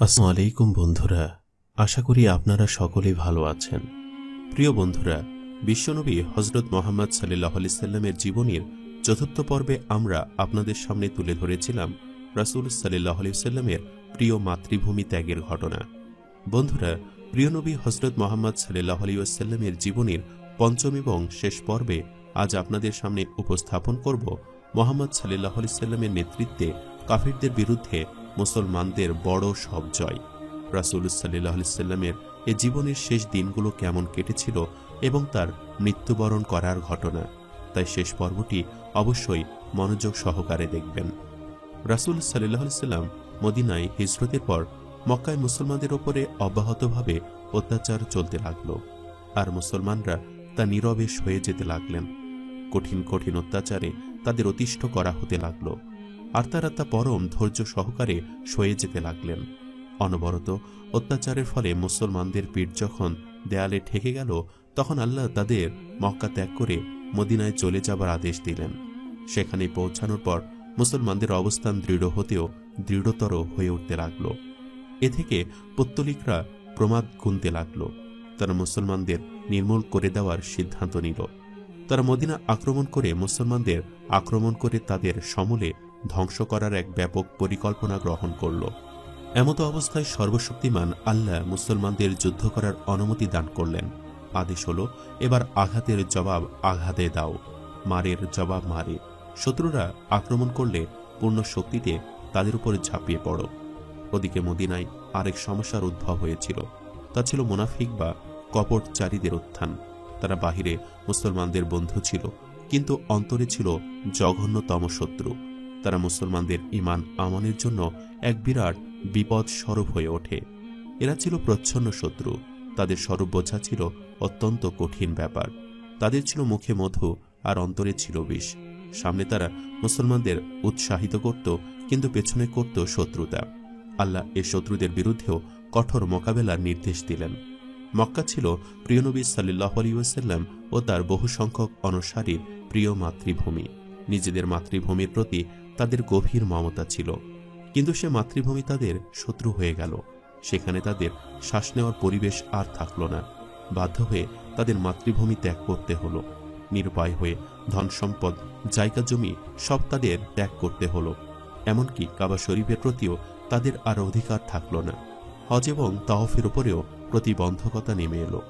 আসসালামু আলাইকুম বন্ধুরা, আশা করি আপনারা সকলেই ভালো আছেন। প্রিয় বন্ধুরা, বিশ্বনবী হযরত মুহাম্মদ সাল্লাল্লাহু আলাইহি সাল্লামের জীবনীর চতুর্থ পর্বে আমরা আপনাদের সামনে তুলে ধরেছিলাম রাসূল সাল্লাল্লাহু আলাইহি সাল্লামের প্রিয় মাতৃভূমি ত্যাগের ঘটনা। বন্ধুরা, প্রিয় নবী হযরত মুহাম্মদ সাল্লাল্লাহু আলাইহি ওয়াসাল্লামের জীবনীর পঞ্চম এবং শেষ পর্বে আজ আপনাদের সামনে উপস্থাপন করব মুহাম্মদ সাল্লাল্লাহু আলাইহি সাল্লামের নেতৃত্বে কাফিরদের বিরুদ্ধে মুসলমানদের বড় সব জয়। রাসূল সাল্লাল্লাহু আলাইহি সাল্লামের এই জীবনের শেষ দিনগুলো কেমন কেটেছিল এবং তার মৃত্যুবরণ করার ঘটনা, তাই শেষ পর্বটি অবশ্যই মনোযোগ সহকারে দেখবেন। রাসূল সাল্লাল্লাহু আলাইহি সাল্লাম মদিনায় হিজরতের পর মক্কায় মুসলমানদের উপরে অব্যাহতভাবে অত্যাচার চলতে লাগল, আর মুসলমানরা তা নীরবে সয়ে যেতে লাগলেন। কঠিন কঠিন অত্যাচারে তাদের অতিষ্ঠ করা হতে লাগল, আর তারা তা পরম ধৈর্য সহকারে সয়ে যেতে লাগলেন। অনবরত অত্যাচারের ফলে মুসলমানদের পিঠ যখন দেয়ালে ঠেকে গেল, তখন আল্লাহ তাদের মক্কা ত্যাগ করে মদিনায় চলে যাবার আদেশ দিলেন। সেখানে পৌঁছানোর পর মুসলমানদের অবস্থান দৃঢ় হতেও দৃঢ়তর হয়ে উঠতে লাগল। এ থেকে পত্তলিকরা প্রমাদ গুনতে লাগল। তারা মুসলমানদের নির্মূল করে দেওয়ার সিদ্ধান্ত নিল। তারা মদিনা আক্রমণ করে মুসলমানদের আক্রমণ করে তাদের সমূলে ধ্বংস করার এক ব্যাপক পরিকল্পনা গ্রহণ করল। এমতো অবস্থায় সর্বশক্তিমান আল্লাহ মুসলমানদের যুদ্ধ করার অনুমতি দান করলেন। আদেশ হল, এবার আঘাতের জবাব আঘাতে দাও, মারের জবাব মারে। শত্রুরা আক্রমণ করলে পূর্ণ শক্তিতে তাদের উপর ঝাঁপিয়ে পড়ো। ওদিকে মদিনায় আরেক সমস্যার উদ্ভব হয়েছিল, তা ছিল মুনাফিক বা কপটচারীদের উত্থান। তারা বাহিরে মুসলমানদের বন্ধু ছিল, কিন্তু অন্তরে ছিল জঘন্যতম শত্রু। তারা মুসলমানদের ঈমান আমলের জন্য এক বিরাট বিপদ স্বরূপ হয়ে ওঠে। এরা ছিল প্রচ্ছন্ন শত্রু। তাদের স্বরূপ বোঝা ছিল অত্যন্ত কঠিন ব্যাপার। তাদের ছিল মুখে মধু আর অন্তরে ছিল বিষ। সামনে তারা মুসলমানদের উৎসাহিত করত, কিন্তু পেছনে করত শত্রুতা। আল্লাহ এ শত্রুদের বিরুদ্ধেও কঠোর মোকাবেলার নির্দেশ দিলেন। মক্কা ছিল প্রিয় নবী সাল্লাল্লাহু আলাইহি ওয়াসাল্লাম ও তার বহু সংখ্যক অনুসারীর প্রিয় মাতৃভূমি। নিজেদের মাতৃভূমির প্রতি তাদের গভীর মমতা ছিল, কিন্তু সে মাতৃভূমি তাদের শত্রু হয়ে গেল। সেখানে তাদের শ্বাস নেওয়ার পরিবেশ আর থাকল না। বাধ্য হয়ে তাদের মাতৃভূমি ত্যাগ করতে হলো। নিরুপায় হয়ে ধন সম্পদ, জায়গা জমি সব তাদের ত্যাগ করতে হলো। এমনকি কাবা শরীফের প্রতিও তাদের আর অধিকার থাকল না। হজ এবং তাওয়াফের উপরেও প্রতিবন্ধকতা নেমে এলো।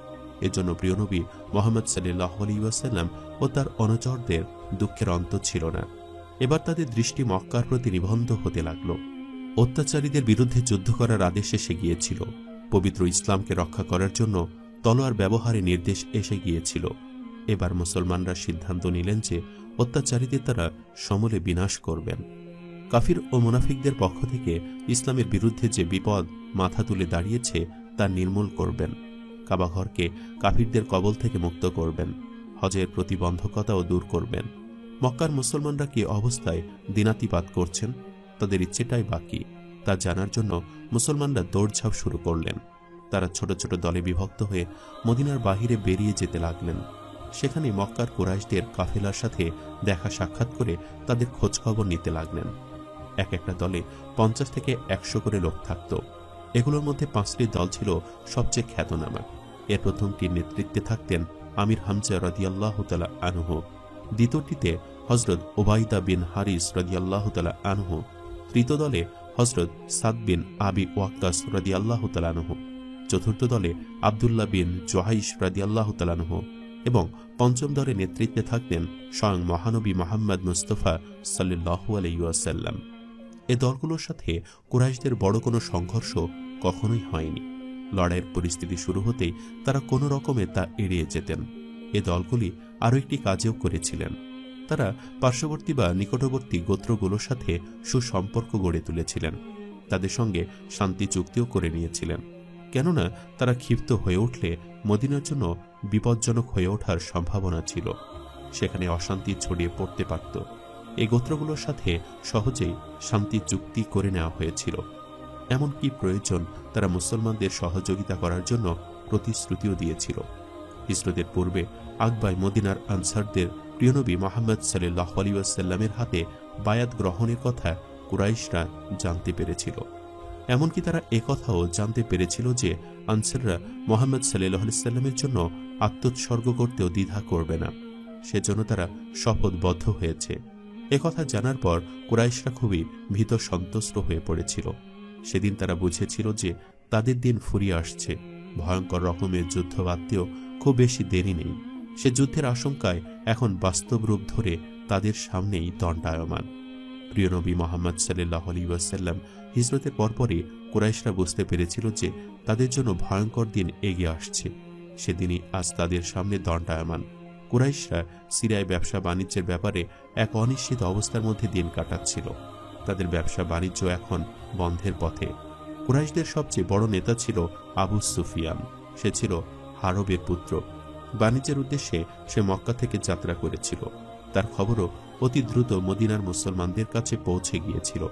এজন্য প্রিয় নবী মুহাম্মদ সাল্লাল্লাহু আলাইহি ওয়াসাল্লাম ও তার অনুচরদের দুঃখের অন্ত ছিল না। এবার তাদের দৃষ্টি মক্কার প্রতি নিবদ্ধ হতে লাগল। অত্যাচারীদের বিরুদ্ধে যুদ্ধ করার আদেশ এসে গিয়েছিল। পবিত্র ইসলামকে রক্ষা করার জন্য তলোয়ার ব্যবহারে নির্দেশ এসে গিয়েছিল। এবার মুসলমানরা সিদ্ধান্ত নিলেন যে অত্যাচারীদের তারা সমূলে বিনাশ করবেন। কাফির ও মুনাফিকদের পক্ষ থেকে ইসলামের বিরুদ্ধে যে বিপদ মাথা তুলে দাঁড়িয়েছে তা নির্মূল করবেন। কাবাঘরকে কাফিরদের কবল থেকে মুক্ত করবেন। হজের প্রতিবন্ধকতাও দূর করবেন। মক্কার মুসলমানরা কি অবস্থায় দিনাতিপাত করছেন, তাদের ইচ্ছেটাই বাকি, তা জানার জন্য মুসলমানরা দৌড়ঝাঁপ শুরু করলেন। তারা ছোট ছোট দলে বিভক্ত হয়ে মদিনার বাহিরে বেরিয়ে যেতে লাগলেন। সেখানে মক্কার কুরাইশদের কাফেলার সাথে দেখা সাক্ষাৎ করে তাদের খোঁজখবর নিতে লাগলেন। এক একটা দলে 50 থেকে 100 করে লোক থাকত। এগুলোর মধ্যে 5টি দল ছিল সবচেয়ে খ্যাতনামা। এর প্রথমটির নেতৃত্বে থাকতেন আমির হামজা রাদিয়াল্লাহু তাআলা আনহু। দ্বিতীয়টিতে হযরত উবাইদা বিন হারিস রাদিয়াল্লাহু তাআলা আনহু। তৃতীয় দলে হযরত সাদ বিন আবি ওয়াক্কাস রাদিয়াল্লাহু তাআলা আনহু। চতুর্থ দলে আব্দুল্লাহ বিন জুহাইশ রাদিয়াল্লাহু তাআলা আনহু। এবং পঞ্চম দলের নেতৃত্বে থাকতেন স্বয়ং মহানবী মুহাম্মদ মুস্তাফা সাল্লাল্লাহু আলাইহি ওয়াসাল্লাম। এ দলগুলোর সাথে কুরাইশদের বড় কোনো সংঘর্ষ কখনোই হয়নি। লড়াইয়ের পরিস্থিতি শুরু হতেই তারা কোনো রকমে তা এড়িয়ে যেতেন। এ দলগুলি আরও একটি কাজেও করেছিলেন। তারা পার্শ্ববর্তী বা নিকটবর্তী গোত্রগুলোর সাথে সুসম্পর্ক গড়ে তুলেছিলেন। তাদের সঙ্গে শান্তি চুক্তিও করে নিয়েছিলেন, কেননা তারা ক্ষিপ্ত হয়ে উঠলে মদিনার জন্য বিপজ্জনক হয়ে ওঠার সম্ভাবনা ছিল। সেখানে অশান্তি ছড়িয়ে পড়তে পারত। এই গোত্রগুলোর সাথে সহজেই শান্তি চুক্তি করে নেওয়া হয়েছিল। এমন কি প্রয়োজন, তারা মুসলমানদের সহযোগিতা করার জন্য প্রতিশ্রুতিও দিয়েছিল। হিজরতের পূর্বে আকবায় মদিনার আনসারদের প্রিয় নবী মুহাম্মদ সাল্লাল্লাহু আলাইহি ওয়াসাল্লামের হাতে বায়াত গ্রহণের কথা কুরাইশরা জানতে পেরেছিল। এমনকি তারা একথাও জানতে পেরেছিল যে আনসাররা মুহাম্মদ সাল্লাল্লাহু আলাইহি সাল্লামের জন্য আত্মোৎসর্গ করতেও দ্বিধা করবে না, সেজন্য তারা শপথবদ্ধ হয়েছে। একথা জানার পর কুরাইশরা খুবই ভীত সন্ত্রস্ত হয়ে পড়েছিল। সেদিন তারা বুঝেছিল যে তাদের দিন ফুরিয়ে আসছে, ভয়ঙ্কর রকমের যুদ্ধ বাদতেও খুব বেশি দেরি নেই। সে যুদ্ধের আশঙ্কায় এখন বাস্তব রূপ ধরে তাদের সামনেই দণ্ডায়মান। প্রিয় নবী মুহাম্মদ সাল্লাল্লাহু আলাইহি ওয়াসাল্লাম হিজরতের পরপরই কুরাইশরা বুঝতে পেরেছিল যে তাদের জন্য ভয়ঙ্কর দিন এগিয়ে আসছে। সেদিনই আজ তাদের সামনে দণ্ডায়মান। কুরাইশরা সিরিয়ায় ব্যবসা বাণিজ্যের ব্যাপারে এক অনিশ্চিত অবস্থার মধ্যে দিন কাটাচ্ছিল। তাদের ব্যবসা বাণিজ্য এখন বন্ধের পথে। কুরাইশদের সবচেয়ে বড় নেতা ছিল আবু সুফিয়ান। সে ছিল হারবের পুত্র। বাণিজ্যের উদ্দেশ্যে সে মক্কা থেকে যাত্রা করেছিল। তার খবরও অতি দ্রুত মদিনার মুসলমানদের কাছে পৌঁছে গিয়েছিল।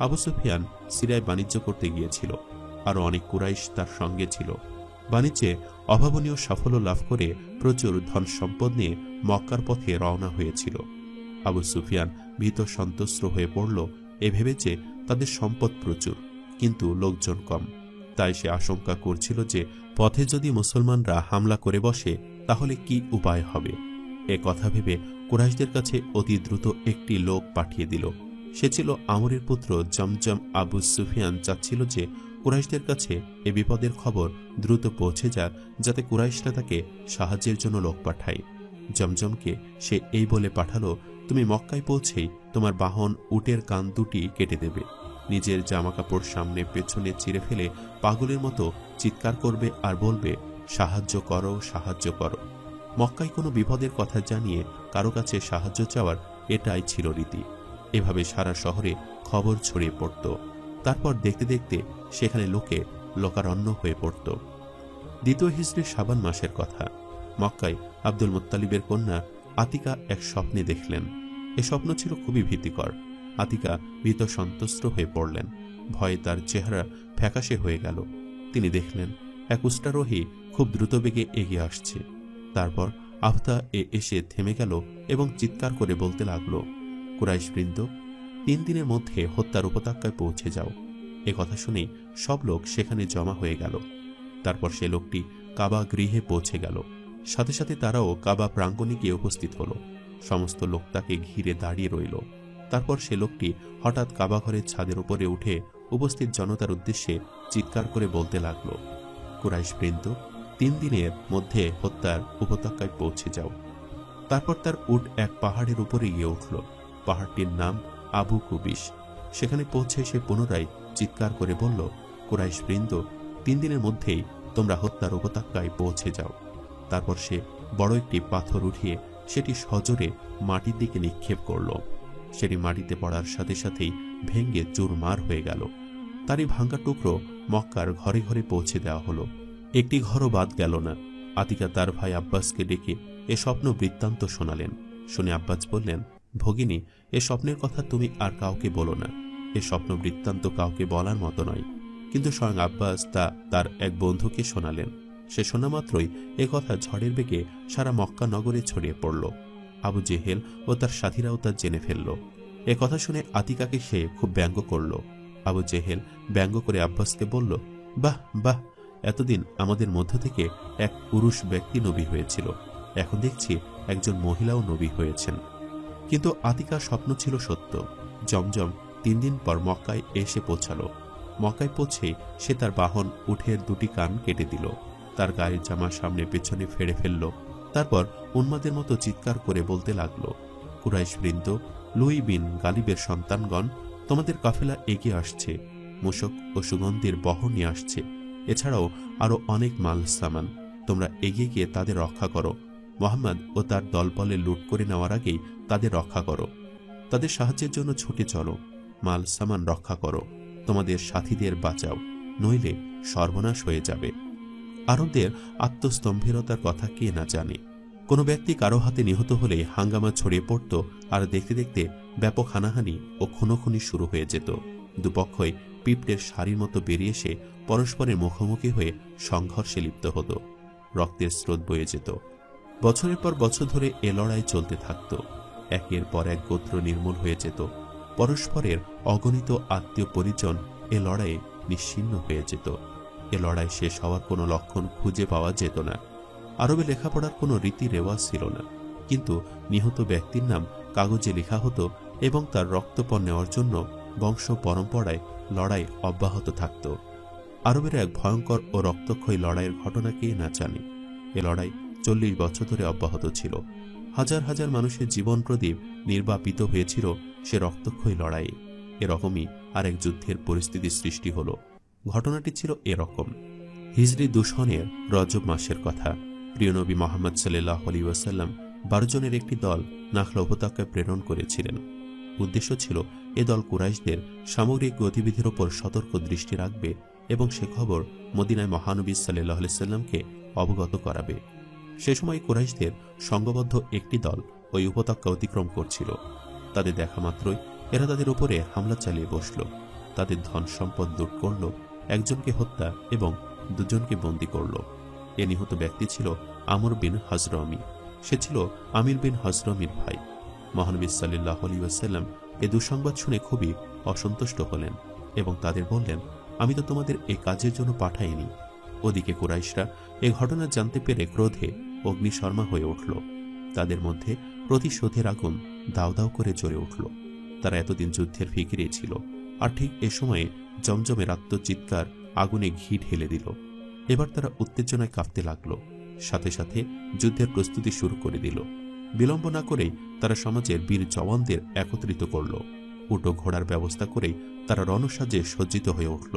আবু সুফিয়ান সিরিয়ায় বাণিজ্য করতে গিয়েছিল, আরও অনেক কুরাইশ তার সঙ্গে ছিল। বাণিজ্যে অভাবনীয় সাফল্য লাভ করে প্রচুর ধন সম্পদ নিয়ে মক্কার পথে রওনা হয়েছিল। আবু সুফিয়ান ভীত সন্ত্রস্ত হয়ে পড়ল এ ভেবে যে তাদের সম্পদ প্রচুর, কিন্তু লোকজন কম। তাই সে আশঙ্কা করছিল যে পথে যদি মুসলমানরা হামলা করে বসে তাহলে কি উপায় হবে। এ কথা ভেবে কুরাইশদের কাছে অতি দ্রুত একটি লোক পাঠিয়ে দিল। সে ছিল আমরের পুত্র জমজম। আবু সুফিয়ান চাচ্ছিল যে কুরাইশদের কাছে এ বিপদের খবর দ্রুত পৌঁছে যাক, যাতে কুরাইশরা তাকে সাহায্যের জন্য লোক পাঠায়। জমজমকে সে এই বলে পাঠালো, তুমি মক্কায় পৌঁছেই তোমার বাহন উটের কান দুটি কেটে দেবে, নিজের জামাকাপড় সামনে পেছনে চিরে ফেলে পাগলের মতো চিৎকার করবে আর বলবে, সাহায্য করো, সাহায্য করো। মক্কায় কোনো বিপদের কথা জানিয়ে কারো কাছে সাহায্য চাওয়ার এটাই ছিল রীতি। এভাবে সারা শহরে খবর ছড়িয়ে পড়ত। তারপর দেখতে দেখতে সেখানে লোকে লোকারণ্য হয়ে পড়ত। দ্বিতীয় হিজরির শাবান মাসের কথা। মক্কায় আব্দুল মুত্তালিবের কন্যা আতিকা এক স্বপ্নে দেখলেন। এ স্বপ্ন ছিল খুবই ভীতিকর। আতিকা ভীত সন্ত্রস্ত হয়ে পড়লেন। ভয়ে তার চেহারা ফ্যাকাশে হয়ে গেল। তিনি দেখলেন এক উষ্ট্রারোহী খুব দ্রুতবেগে এগিয়ে আসছে। তারপর আফতা এসে থেমে গেল এবং চিৎকার করে বলতে লাগল, কুরাইশ বৃন্দ, 3 দিনের মধ্যে হত্যার উপত্যকায় পৌঁছে যাও। এ কথা শুনেই সব লোক সেখানে জমা হয়ে গেল। তারপর সে লোকটি কাবা গৃহে পৌঁছে গেল। সাথে সাথে তারাও কাবা প্রাঙ্গণে গিয়ে উপস্থিত হল। সমস্ত লোক তাকে ঘিরে দাঁড়িয়ে রইল। তারপর সে লোকটি হঠাৎ কাবা ঘরের ছাদের উপরে উঠে উপস্থিত জনতার উদ্দেশ্যে চিৎকার করে বলতে লাগল, কুরাইশ বৃন্দ, 3 দিনের মধ্যে হত্যার উপত্যকায় পৌঁছে যাও। তারপর তার উট এক পাহাড়ের উপরে গিয়ে উঠল। পাহাড়টির নাম আবু কুবিশ। সেখানে পৌঁছে সে পুনরায় চিৎকার করে বলল, কুরাইশ বৃন্দ, 3 দিনের মধ্যেই তোমরা হত্যার উপত্যকায় পৌঁছে যাও। তারপর সে বড় একটি পাথর উঠিয়ে সেটি সজোরে মাটির দিকে নিক্ষেপ করল। সেটি মাটিতে পড়ার সাথে সাথেই ভেঙ্গে চুরমার হয়ে গেল। তারই ভাঙ্গা টুকরো মক্কার ঘরে ঘরে পৌঁছে দেওয়া হলো। একটি ঘরও বাদ গেল না। আতিকা তার ভাই আব্বাসকে ডেকে এ স্বপ্ন বৃত্তান্ত শোনালেন। শুনে আব্বাস বললেন, ভগিনী, এ স্বপ্নের কথা তুমি আর কাউকে বলো না। এ স্বপ্ন বৃত্তান্ত কাউকে বলার মতো নয়। কিন্তু স্বয়ং আব্বাস তা তার এক বন্ধুকে শোনালেন। সে শোনা মাত্রই এ কথা ঝড়ের বেগে সারা মক্কা নগরে ছড়িয়ে পড়ল। আবু জেহেল ও তার সাথীরাও তা জেনে ফেলল। এ কথা শুনে আতিকাকে সে খুব ব্যঙ্গ করল। আবু জেহেল ব্যঙ্গ করে আব্বাসকে বলল, বাহ বাহ, এতদিন আমাদের মধ্য থেকে এক পুরুষ ব্যক্তি নবী হয়েছিল, এখন দেখছি একজন মহিলাও নবী হয়েছেন। কিন্তু আতিকার স্বপ্ন ছিল সত্য। জমজম 3 দিন পর মক্কায় এসে পৌঁছালো। মক্কায় পৌঁছে সে তার বাহন উটের 2টি কান কেটে দিল, তার গায়ের জামা সামনে পেছনে ফেড়ে ফেলল। তারপর উন্মাদের মতো চিৎকার করে বলতে লাগলো, কুরাইশ বৃন্দ, লুই বিন গালিবের সন্তানগণ, তোমাদের কাফেলা এগিয়ে আসছে, মূসক ও সুগন্ধির বহর নিয়ে আসছে। এছাড়াও আরো অনেক মাল সামান। তোমরা এগিয়ে গিয়ে তাদের রক্ষা করো। মুহাম্মদ ও তার দলবলে লুট করে নেওয়ার আগেই তাদের রক্ষা করো। তাদের সাহায্যের জন্য ছুটে চলো, মাল সামান রক্ষা করো, তোমাদের সাথীদের বাঁচাও, নইলে সর্বনাশ হয়ে যাবে। আরবদের আত্মস্তম্ভীরতার কথা কে না জানে। কোনো ব্যক্তি কারো হাতে নিহত হলে হাঙ্গামা ছড়িয়ে পড়ত, আর দেখতে দেখতে ব্যাপক হানাহানি ও খুনোখুনি শুরু হয়ে যেত। দুপক্ষই পিঁপড়ের সারির মতো বেরিয়ে এসে পরস্পরের মুখোমুখি হয়ে সংঘর্ষে লিপ্ত হতো। রক্তের স্রোত বয়ে যেত। বছরের পর বছর ধরে এ লড়াই চলতে থাকত। একের পর এক গোত্র নির্মূল হয়ে যেত। পরস্পরের অগণিত আত্মীয় পরিজন এ লড়াইয়ে নিশ্চিহ্ন হয়ে যেত। এ লড়াই শেষ হওয়ার কোনো লক্ষণ খুঁজে পাওয়া যেত না। আরবে লেখাপড়ার কোনো রীতি রেওয়াজ ছিল না, কিন্তু নিহত ব্যক্তির নাম কাগজে লেখা হতো এবং তার রক্তপণ নেওয়ার জন্য বংশ পরম্পরায় লড়াই অব্যাহত থাকত। আরবের এক ভয়ঙ্কর ও রক্তক্ষয়ী লড়াইয়ের ঘটনা কে না জানে। এ লড়াই 40 বছর ধরে অব্যাহত ছিল। হাজার হাজার মানুষের জীবন প্রদীপ নির্বাপিত হয়েছিল সে রক্তক্ষয়ী লড়াইয়ে। এরকমই আরেক যুদ্ধের পরিস্থিতি সৃষ্টি হল। ঘটনাটি ছিল এরকম। হিজরি দূষণের রজব মাসের কথা। প্রিয় নবী মোহাম্মদ সাল্লাল্লাহু আলাইহি ওয়াসাল্লাম 12 জনের একটি দল নাখলা উপত্যকায় প্রেরণ করেছিলেন। উদ্দেশ্য ছিল এ দল কুরাইশদের সামগ্রিক গতিবিধির ওপর সতর্ক দৃষ্টি রাখবে এবং সে খবর মদিনায় মহানবী সাল্লাল্লাহু আলাইহি ওয়াসাল্লামকে অবগত করাবে। সে সময় কুরাইশদের সংঘবদ্ধ একটি দল ওই উপত্যকা অতিক্রম করছিল। তাদের দেখা মাত্রই এরা তাদের উপরে হামলা চালিয়ে বসল। তাদের ধন সম্পদ লুট করল, একজনকে হত্যা এবং 2 জনকে বন্দী করল। এ নিহত ব্যক্তি ছিল আমর বিন হাজরমি। সে ছিল আমির বিন হাজরমির ভাই। মহানবী সাল্লাল্লাহু আলাইহি ওয়াসাল্লাম এ দুঃসংবাদ শুনে খুবই অসন্তুষ্ট হলেন এবং তাদের বললেন, আমি তো তোমাদের এ কাজের জন্য পাঠাইনি। ওদিকে কুরাইশরা এ ঘটনা জানতে পেরে ক্রোধে অগ্নিশর্মা হয়ে উঠল। তাদের মধ্যে প্রতিশোধের আগুন দাউ দাউ করে জ্বলে উঠল। তারা এতদিন যুদ্ধের ফিকিরে ছিল, আর ঠিক এ সময়ে জমজমের আত্মচিৎকার আগুনে ঘি ঢেলে দিল। এবার তারা উত্তেজনায় কাঁপতে লাগল, সাথে সাথে যুদ্ধের প্রস্তুতি শুরু করে দিল। বিলম্ব না করেই তারা সমাজের বীর জওয়ানদের একত্রিত করল। উটো ঘোড়ার ব্যবস্থা করেই তারা রণসাজে সজ্জিত হয়ে উঠল।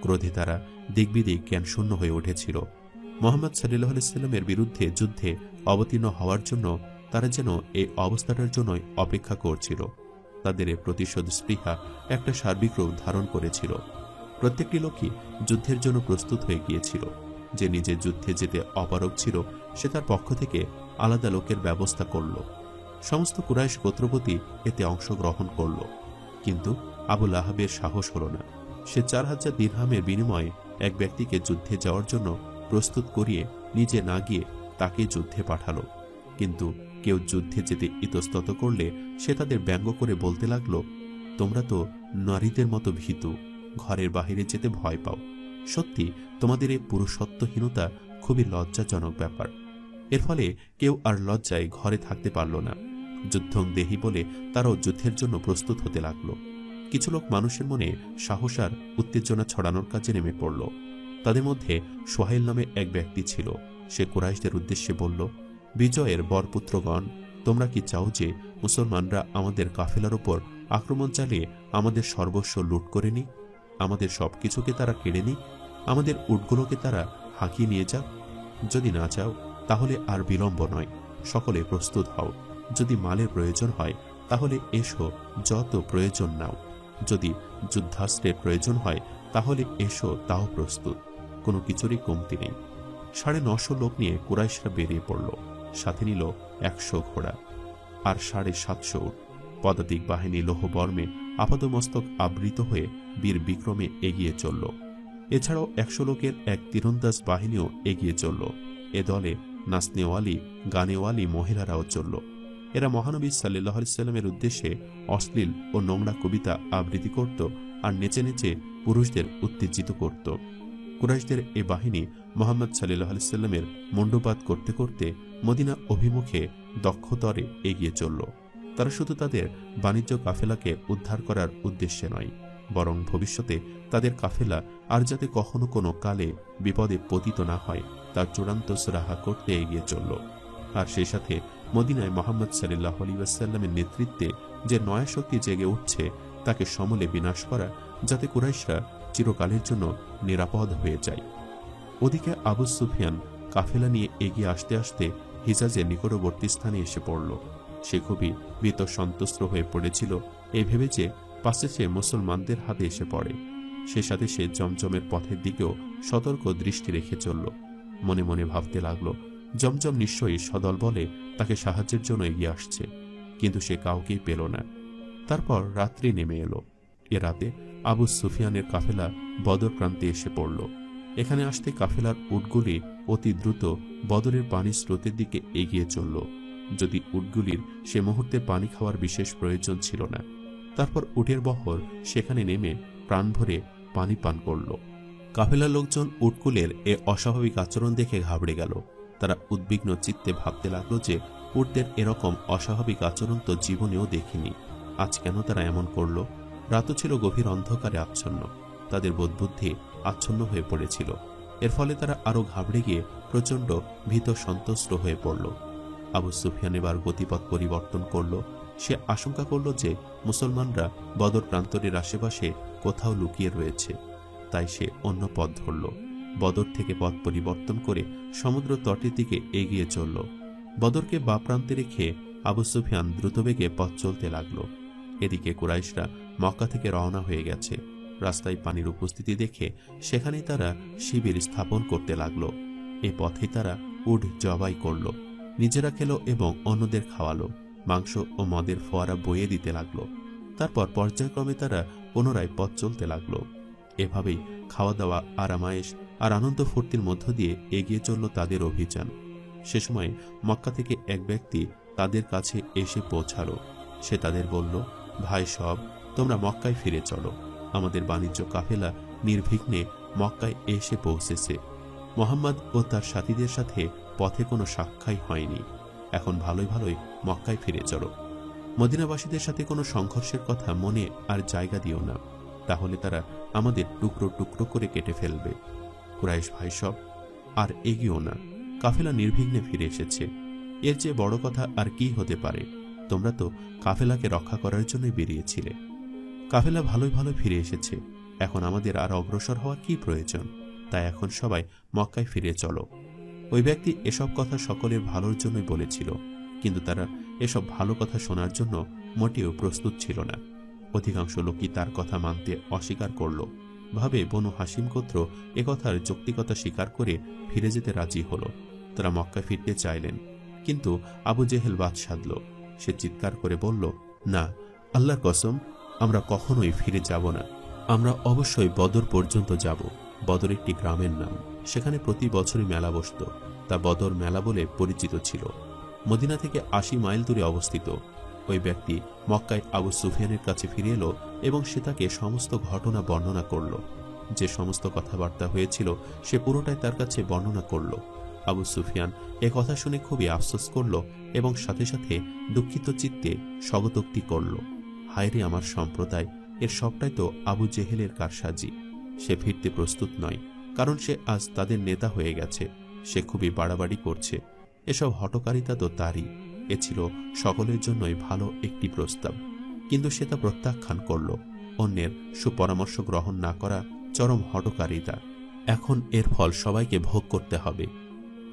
ক্রোধে তারা দিকবিদিক জ্ঞানশূন্য হয়ে উঠেছিল। মুহাম্মদ সাল্লাল্লাহু আলাইহি ওয়াসাল্লামের বিরুদ্ধে যুদ্ধে অবতীর্ণ হওয়ার জন্য তারা যেন এই অবস্থাটার জন্যই অপেক্ষা করছিল। তাদের এই প্রতিশোধ স্পৃহা একটা সার্বিক রূপ ধারণ করেছিল। প্রত্যেকটি লোকই যুদ্ধের জন্য প্রস্তুত হয়ে গিয়েছিল। যে নিজে যুদ্ধে যেতে অপারগ ছিল সে তার পক্ষ থেকে আলাদা লোকের ব্যবস্থা করল। সমস্ত কুরাইশ গোত্রপতি এতে অংশগ্রহণ করল, কিন্তু আবু লাহাবের সাহস হল না। সে 4000 দিরহামের বিনিময়ে এক ব্যক্তিকে যুদ্ধে যাওয়ার জন্য প্রস্তুত করিয়ে নিজে না গিয়ে তাকে যুদ্ধে পাঠালো। কিন্তু কেউ যুদ্ধে যেতে ইতস্তত করলে সে তাদের ব্যঙ্গ করে বলতে লাগল, তোমরা তো নারীদের মতো ভীতু, ঘরের বাহিরে যেতে ভয় পাও। সত্যি তোমাদের এই পুরুষত্বহীনতা খুবই লজ্জাজনক ব্যাপার। এর ফলে কেউ আর লজ্জায় ঘরে থাকতে পারল না। যুদ্ধং দেহি বলে তারাও যুদ্ধের জন্য প্রস্তুত হতে লাগলো। কিছু লোক মানুষের মনে সাহস আর উত্তেজনা ছড়ানোর কাজে নেমে পড়ল। তাদের মধ্যে সোহাইল নামে এক ব্যক্তি ছিল। সে কুরাইশদের উদ্দেশ্যে বলল, বিজয়ের বরপুত্রগণ, তোমরা কি চাও যে মুসলমানরা আমাদের কাফেলার উপর আক্রমণ চালিয়ে আমাদের সর্বস্ব লুট করে নিক? আমাদের সবকিছুকে তারা কেড়ে নিক? আমাদের উটগুলোকে তারা হাঁকিয়ে নিয়ে যাক? যদি না চাও তাহলে আর বিলম্ব নয়, সকলে প্রস্তুত হও। যদি মালের প্রয়োজন হয় তাহলে এসো, যত প্রয়োজন নাও। যদি যুদ্ধাস্ত্রের প্রয়োজন হয় তাহলে এসো, তাও প্রস্তুত। কোনো কিছুরই কমতি নেই। 950 লোক নিয়ে কুরাইশরা বেরিয়ে পড়ল। সাথে নিল 100 ঘোড়া আর 750 উট। পদাতিক বাহিনী লৌহবর্মে আপাদমস্তক আবৃত হয়ে বীর বিক্রমে এগিয়ে চলল। এছাড়াও 100 লোকের এক তীরন্দাজ বাহিনীও এগিয়ে চলল। এ দলে নাচনেওয়ালি, গানেওয়ালি মহিলারাও চলল। এরা মহানবী সাল্লাল্লাহু আলাইহি ওয়াসাল্লামের উদ্দেশ্যে অশ্লীল ও নোংরা কবিতা আবৃত্তি করত আর নেচে নেচে পুরুষদের উত্তেজিত করত। কুরাইশদের এ বাহিনী মুহাম্মদ সাল্লাল্লাহু আলাইহি ওয়াসাল্লামের মুণ্ডপাত করতে করতে মদিনা অভিমুখে দক্ষতরে এগিয়ে চলল। তারা শুধু তাদের বাণিজ্য কাফেলাকে উদ্ধার করার উদ্দেশ্যে নয়, বরং ভবিষ্যতে তাদের কাফেলা আর যাতে কখনো কোনো কালে বিপদে পতিত না হয় তার চূড়ান্ত সুরাহা করতে এগিয়ে চলল। আর সেই সাথে মদিনায় মুহাম্মদ সাল্লাল্লাহু আলাইহি ওয়াসাল্লামের নেতৃত্বে যে নয়া শক্তি জেগে উঠছে তাকে সমূলে বিনাশ করা, যাতে কুরাইশরা চিরকালের জন্য নিরাপদ হয়ে যায়। ওদিকে আবু সুফিয়ান কাফেলা নিয়ে এগিয়ে আসতে আসতে হিজাজের নিকটবর্তী স্থানে এসে পড়ল। সে খুবই ভীত সন্ত্রস্ত হয়ে পড়েছিল এই ভেবে যে পাশে সে মুসলমানদের হাতে এসে পড়ে। সে সাথে সে জমজমের পথের দিকেও সতর্ক দৃষ্টি রেখে চলল। মনে মনে ভাবতে লাগলো, জমজম নিশ্চয়ই সদল বলে তাকে সাহায্যের জন্য এগিয়ে আসছে, কিন্তু সে কাউকেই পেল না। তারপর রাত্রি নেমে এলো। এ রাতে আবু সুফিয়ানের কাফেলা বদর প্রান্তে এসে পড়ল। এখানে আসতে কাফেলার উটগুলি অতি দ্রুত বদরের পানির স্রোতের দিকে এগিয়ে চলল, যদি উটগুলির সে মুহূর্তে পানি খাওয়ার বিশেষ প্রয়োজন ছিল না। তারপর উটের বহর সেখানে নেমে প্রাণ ভরে পানি পান করল। কাফেলার লোকজন উটকুলের এ অস্বাভাবিক আচরণ দেখে ঘাবড়ে গেল। তারা উদ্বিগ্ন চিত্তে ভাবতে লাগলো যে উটদের এরকম অস্বাভাবিক আচরণ তো জীবনেও দেখিনি, আজ কেন তারা এমন করল। রাতও ছিল গভীর অন্ধকারে আচ্ছন্ন, তাদের বোধবুদ্ধি আচ্ছন্ন হয়ে পড়েছিল। এর ফলে তারা আরো ঘাবড়ে গিয়ে প্রচণ্ড ভীত সন্ত্রস্ত হয়ে পড়ল। আবু সুফিয়ান এবার গতিপথ পরিবর্তন করল। সে আশঙ্কা করল যে মুসলমানরা বদর প্রান্তরের আশেপাশে কোথাও লুকিয়ে রয়েছে, তাই সে অন্য পথ ধরল। বদর থেকে পথ পরিবর্তন করে সমুদ্র তটের দিকে এগিয়ে চলল। বদরকে বা প্রান্তে রেখে আবু সুফিয়ান দ্রুতবেগে পথ চলতে লাগল। এদিকে কুরাইশরা মক্কা থেকে রওনা হয়ে গেছে। রাস্তায় পানির উপস্থিতি দেখে সেখানেই তারা শিবির স্থাপন করতে লাগল। এ পথেই তারা উট জবাই করল, নিজেরা খেল এবং অন্যদের খাওয়ালো। মাংস ও মদের ফোয়ারা বইয়ে দিতে লাগলো। তারপর পর্যায়ক্রমে তারা পুনরায় পথ চলতে লাগলো। এভাবেই খাওয়া দাওয়া, আরামায়েশ আর আনন্দ ফুর্তির মধ্য দিয়ে এগিয়ে চলল তাদের অভিযান। সে সময় মক্কা থেকে এক ব্যক্তি তাদের কাছে এসে পৌঁছালো। সে তাদের বলল, ভাই সব, তোমরা মক্কায় ফিরে চলো। আমাদের বাণিজ্য কাফেলা নির্বিঘ্নে মক্কায় এসে পৌঁছেছে। মোহাম্মদ ও তার সাথীদের সাথে পথে কোনো সাক্ষাৎ হয়নি। এখন ভালোই ভালোই মক্কায় ফিরে চলো। মদিনাবাসীদের সাথে কোনো সংঘর্ষের কথা মনে আর জায়গা দিও না, তাহলে তারা আমাদের টুকরো টুকরো করে কেটে ফেলবে। কুরাইশ ভাই সব, আর এগিয়েও না, কাফেলা নির্বিঘ্নে ফিরে এসেছে। এর চেয়ে বড় কথা আর কি হতে পারে? তোমরা তো কাফেলাকে রক্ষা করার জন্যই বেরিয়েছিলে। কাফেলা ভালোই ভালো ফিরে এসেছে, এখন আমাদের আর অগ্রসর হওয়ার কি প্রয়োজন? তাই এখন সবাই মক্কায় ফিরে চলো। ওই ব্যক্তি এসব কথা সকলের ভালোর জন্যই বলেছিল, কিন্তু তারা এসব ভালো কথা শোনার জন্য মোটেও প্রস্তুত ছিল না। অধিকাংশ লোকই তার কথা মানতে অস্বীকার করল। ভাবে বনু হাসিম গোত্র একথার যৌক্তিকতা স্বীকার করে ফিরে যেতে রাজি হল। তারা মক্কা ফিরতে চাইলেন, কিন্তু আবু জেহেল বাদ সাধল। সে চিৎকার করে বলল, না, আল্লাহর কসম, আমরা কখনোই ফিরে যাব না। আমরা অবশ্যই বদর পর্যন্ত যাব। বদর একটি গ্রামের নাম, সেখানে প্রতি বছরই মেলা বসত। তা বদর মেলা বলে পরিচিত ছিল। মদিনা থেকে ৮০ মাইল দূরে অবস্থিত। ওই ব্যক্তি মক্কায় আবু সুফিয়ানের কাছে ফিরে এলো এবং সে তাকে সমস্ত ঘটনা বর্ণনা করল। যে সমস্ত কথাবার্তা হয়েছিল সে পুরোটাই তার কাছে বর্ণনা করল। আবু সুফিয়ান এ কথা শুনে খুবই আফসোস করল এবং সাথে সাথে দুঃখিত চিত্তে স্বগতোক্তি করল, হায়রে আমার সম্প্রদায়, এর সবটাই তো আবু জেহেলের কারসাজি। সে ফিরতে প্রস্তুত নয়, কারণ সে আজ তাদের নেতা হয়ে গেছে। সে খুবই বাড়াবাড়ি করছে। এসব হঠকারিতা তো তারই। এ ছিল সকলের জন্যই ভালো একটি প্রস্তাব, কিন্তু সে তা প্রত্যাখ্যান করল। অন্যের সুপরামর্শ গ্রহণ না করা চরম হঠকারিতা। এখন এর ফল সবাইকে ভোগ করতে হবে।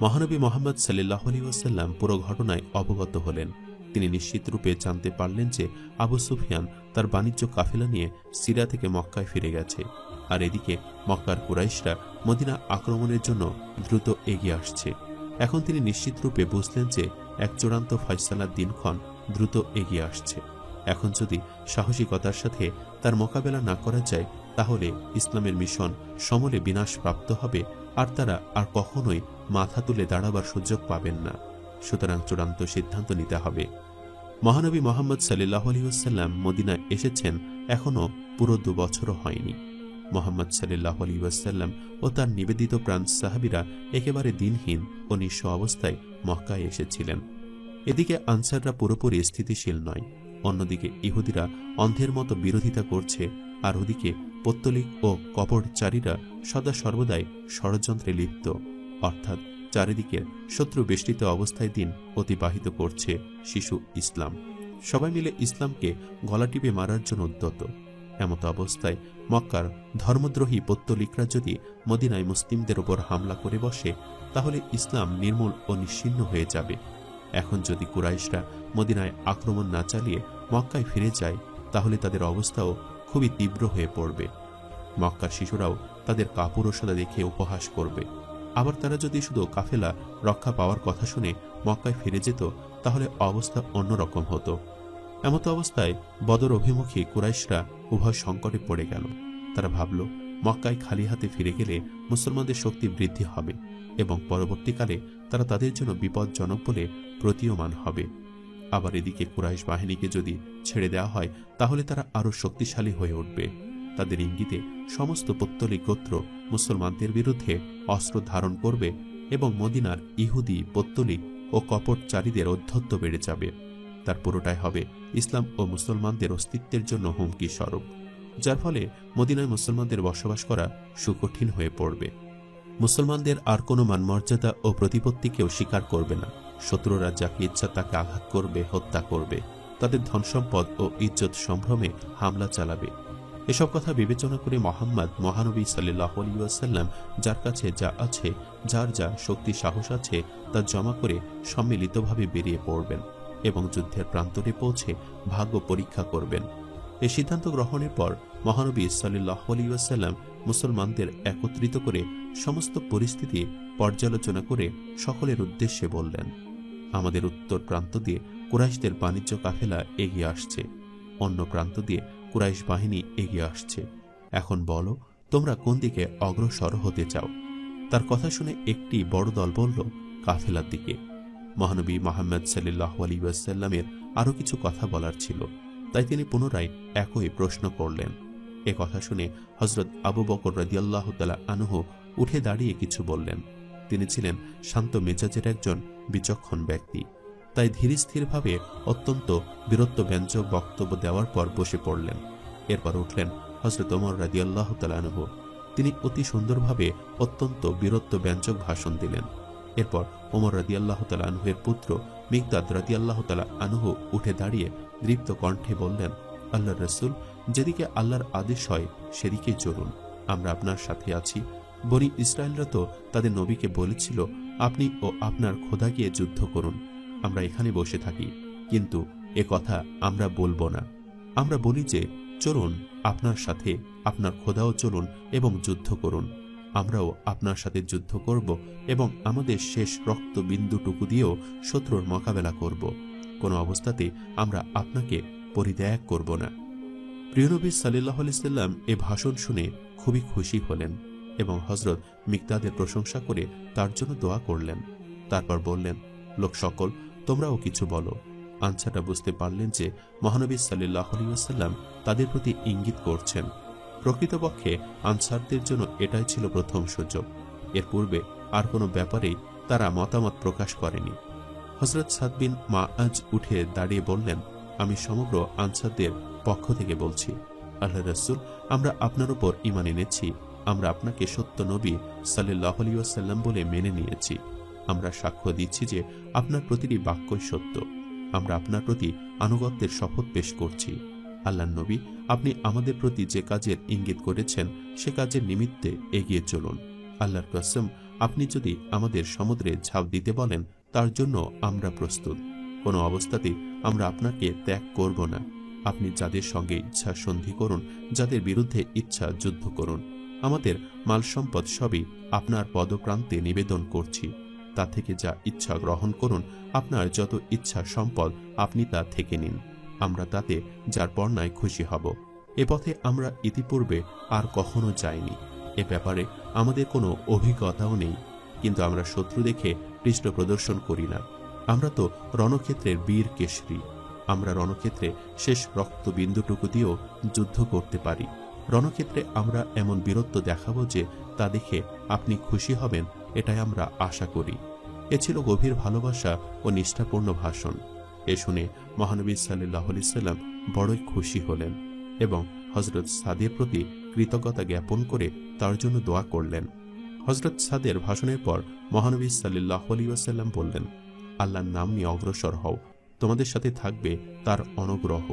মহানবী মোহাম্মদ সাল্লাল্লাহু আলাইহি ওয়াসাল্লাম পুরো ঘটনায় অবগত হলেন। তিনি নিশ্চিত রূপে জানতে পারলেন যে আবু সুফিয়ান তার বাণিজ্য কাফেলা নিয়ে সিরিয়া থেকে মক্কায় ফিরে গেছে, আর এদিকে মক্কার কুরাইশরা মদিনা আক্রমণের জন্য দ্রুত এগিয়ে আসছে। এখন তিনি নিশ্চিত রূপে বুঝলেন যে এক চূড়ান্ত ফয়সালার দিনক্ষণ দ্রুত এগিয়ে আসছে। এখন যদি সাহসিকতার সাথে তার মোকাবেলা না করা যায়, তাহলে ইসলামের মিশন সমূলে বিনাশ প্রাপ্ত হবে, আর তারা আর কখনোই মাথা তুলে দাঁড়াবার সুযোগ পাবেন না। সুতরাং চূড়ান্ত সিদ্ধান্ত নিতে হবে। মহানবী মোহাম্মদ সাল্লাল্লাহু আলাইহি ওয়াসাল্লাম মদিনায় এসেছেন এখনও পুরো ২ বছরও হয়নি। মোহাম্মদ সাল্লাল্লাহু আলাইহি ওয়াসাল্লাম ও তার নিবেদিত প্রাণ সাহাবীরা একেবারে দিনহীন ও নিঃস্ব অবস্থায় মক্কায় এসেছিলেন। এদিকে আনসাররা পুরোপুরি স্থিতিশীল নয়, অন্যদিকে ইহুদিরা অন্ধের মতো বিরোধিতা করছে, আর ওদিকে পৌত্তলিক ও কপটচারীরা সদা সর্বদাই ষড়যন্ত্রে লিপ্ত, অর্থাৎ চারিদিকে শত্রু বেষ্টিত অবস্থায় দিন অতিবাহিত করছে শিশু ইসলাম। সবাই মিলে ইসলামকে গলা টিপে মারার জন্য উদ্যত। এমত অবস্থায় মক্কার ধর্মদ্রোহী পৌত্তলিকরা যদি মদিনায় মুসলিমদের ওপর হামলা করে বসে, তাহলে ইসলাম নির্মূল ও নিশ্চিহ্ন হয়ে যাবে। এখন যদি কুরাইশরা মদিনায় আক্রমণ না চালিয়ে মক্কায় ফিরে যায়, তাহলে তাদের অবস্থাও খুবই তীব্র হয়ে পড়বে। মক্কার শিশুরাও তাদের কাপুরুষতা দেখে উপহাস করবে। আবার তারা যদি শুধু কাফেলা রক্ষা পাওয়ার কথা শুনে মক্কায় ফিরে যেত, তাহলে অবস্থা অন্যরকম হতো। এমত অবস্থায় বদর অভিমুখী কুরাইশরা উভয় সংকটে পড়ে গেল। তারা ভাবল, মক্কায় খালি হাতে ফিরে গেলে মুসলমানদের শক্তি বৃদ্ধি হবে এবং পরবর্তীকালে তারা তাদের জন্য বিপজ্জনক বলে প্রতীয়মান হবে। আবার এদিকে কুরাইশ বাহিনীকে যদি ছেড়ে দেওয়া হয়, তাহলে তারা আরও শক্তিশালী হয়ে উঠবে। তাদের ইঙ্গিতে সমস্ত পৌত্তলিক গোত্র মুসলমানদের বিরুদ্ধে অস্ত্র ধারণ করবে এবং মদিনার ইহুদি পৌত্তলিক ও কপটচারীদের ঔদ্ধত্য বেড়ে যাবে। তার পুরোটাই হবে ইসলাম ও মুসলমানদের অস্তিত্বের জন্য হুমকি স্বরূপ, যার ফলে মদিনায় মুসলমানদের বসবাস করা সুকঠিন হয়ে পড়বে। মুসলমানদের আর কোনো মানমর্যাদা ও প্রতিপত্তিকেও স্বীকার করবে না। শত্রুরা যাকে ইচ্ছা তাকে আঘাত করবে, হত্যা করবে, তাদের ধনসম্পদ ও ইজ্জত সম্ভ্রমে হামলা চালাবে। এসব কথা বিবেচনা করে মোহাম্মদ মহানবী সাল্লাল্লাহু আলাইহি ওয়াসাল্লাম যার কাছে যা আছে, যার যা শক্তি সাহস আছে তা জমা করে সম্মিলিতভাবে বেরিয়ে পড়বেন এবং যুদ্ধের প্রান্তরে পৌঁছে ভাগ্য পরীক্ষা করবেন। এই সিদ্ধান্ত গ্রহণের পর মহানবী সাল্লাল্লাহু আলাইহি ওয়াসাল্লাম মুসলমানদের একত্রিত করে সমস্ত পরিস্থিতি পর্যালোচনা করে সকলের উদ্দেশ্যে বললেন, আমাদের উত্তর প্রান্ত দিয়ে কুরাইশদের বাণিজ্য কাফেলা এগিয়ে আসছে, অন্য প্রান্ত দিয়ে কুরাইশ বাহিনী এগিয়ে আসছে। এখন বলো, তোমরা কোন দিকে অগ্রসর হতে চাও? তার কথা শুনে একটি বড় দল বলল, কাফেলার দিকে। মহানবী মুহাম্মদ সাল্লাল্লাহু আলাইহি ওয়াসাল্লামের আরও কিছু কথা বলার ছিল, তাই তিনি পুনরায় একই প্রশ্ন করলেন। এ কথা শুনে হযরত আবু বকর রাদিয়াল্লাহু তাআলা আনহু উঠে দাঁড়িয়ে কিছু বললেন। তিনি ছিলেন শান্ত মেজাজের একজন বিচক্ষণ ব্যক্তি, তাই ধীরস্থিরভাবে অত্যন্ত বীরত্বব্যঞ্জক বক্তব্য দেওয়ার পর বসে পড়লেন। এরপর উঠলেন হযরত ওমর রাদিয়াল্লাহু তাআলা আনহু। তিনি অতি সুন্দরভাবে অত্যন্ত বীরত্বব্যঞ্জক ভাষণ দিলেন। এরপর ওমর রাদিয়াল্লাহু তাআলা আনহুর পুত্র মিকদাদ রাদিয়াল্লাহু তাআলা আনহু উঠে দাঁড়িয়ে দৃপ্ত কণ্ঠে বললেন, আল্লাহর রাসূল, যেদিকে আল্লাহর আদেশ হয় সেদিকেই চলুন, আমরা আপনার সাথে আছি। বনি ইসরায়েলরা তো তাদের নবীকে বলেছিল, আপনি ও আপনার খোদা গিয়ে যুদ্ধ করুন, আমরা এখানে বসে থাকি, কিন্তু এ কথা আমরা বলবো না। আমরা বলি যে, চলুন আপনার সাথে, আপনার খোদাও চলুন এবং যুদ্ধ করুন। আমরাও আপনার সাথে যুদ্ধ করব এবং আমাদের শেষ রক্ত বিন্দুটুকু দিয়েও শত্রুর মোকাবেলা করব। কোনো অবস্থাতে আমরা আপনাকে পরিত্যাগ করব না। প্রিয়নবী সাল্লাল্লাহু আলাইহি ওয়াসাল্লাম এ ভাষণ শুনে খুবই খুশি হলেন এবং হযরত মিকদাদের প্রশংসা করে তার জন্য দোয়া করলেন। তারপর বললেন, লোক সকল, তোমরাও কিছু বলো। আনসাররা বুঝতে পারলেন যে মহানবী সাল্লাল্লাহু আলাইহি ওয়াসাল্লাম তাদের প্রতি ইঙ্গিত করছেন। প্রকৃতপক্ষে আনসারদের জন্য এটাই ছিল প্রথম সুযোগ। এর পূর্বে আর কোনো ব্যাপারেই তারা মতামত প্রকাশ করেনি। হযরত সাদ বিন মুআজ উঠে দাঁড়িয়ে বললেন, আমি সমগ্র আনসারদের পক্ষ থেকে বলছি, আল্লাহর রাসূল, আমরা আপনার উপর ঈমান এনেছি। আমরা আপনাকে সত্য নবী সাল্লাল্লাহু আলাইহি ওয়াসাল্লাম বলে মেনে নিয়েছি। আমরা সাক্ষ্য দিচ্ছি যে আপনার প্রতিটি বাক্যই সত্য। আমরা আপনার প্রতি আনুগত্যের শপথ পেশ করছি। আল্লাহর নবী, আপনি আমাদের প্রতি যে কাজের ইঙ্গিত করেছেন সে কাজের নিমিত্তে এগিয়ে চলুন। আল্লাহর কসম, আপনি যদি আমাদের সমুদ্রে ঝাঁপ দিতে বলেন তার জন্য আমরা প্রস্তুত। কোনো অবস্থাতেই আমরা আপনাকে ত্যাগ করব না। আপনি যাদের সঙ্গে ইচ্ছা সন্ধি করুন, যাদের বিরুদ্ধে ইচ্ছা যুদ্ধ করুন। আমাদের মাল সম্পদ সবই আপনার পদপ্রান্তে নিবেদন করছি। তা থেকে যা ইচ্ছা গ্রহণ করুন। আপনার যত ইচ্ছা সম্পদ আপনি তা থেকে নিন। আমরা তাতে যার বর্ণায় খুশি হব। এ পথে আমরা ইতিপূর্বে আর কখনো যাইনি। এ ব্যাপারে আমাদের কোনো অভিজ্ঞতাও নেই, কিন্তু আমরা শত্রু দেখে পৃষ্ঠ প্রদর্শন করি না। আমরা তো রণক্ষেত্রের বীর কেশরী। আমরা রণক্ষেত্রে শেষ রক্তবিন্দুটুকু দিয়েও যুদ্ধ করতে পারি। রণক্ষেত্রে আমরা এমন বীরত্ব দেখাবো যে তা দেখে আপনি খুশি হবেন, এটাই আমরা আশা করি। এ ছিল গভীর ভালোবাসা ও নিষ্ঠাপূর্ণ ভাষণ। এ শুনে মহানবী সাল্লাল্লাহু আলাইহি ওয়াসাল্লাম বড়ই খুশি হলেন এবং হযরত সাদের প্রতি কৃতজ্ঞতা জ্ঞাপন করে তার জন্য দোয়া করলেন। হযরত সাদের ভাষণের পর মহানবী সাল্লাল্লাহু আলাইহি ওয়াসাল্লাম বললেন, আল্লাহর নাম নিয়ে অগ্রসর হও, তোমাদের সাথে থাকবে তার অনুগ্রহ।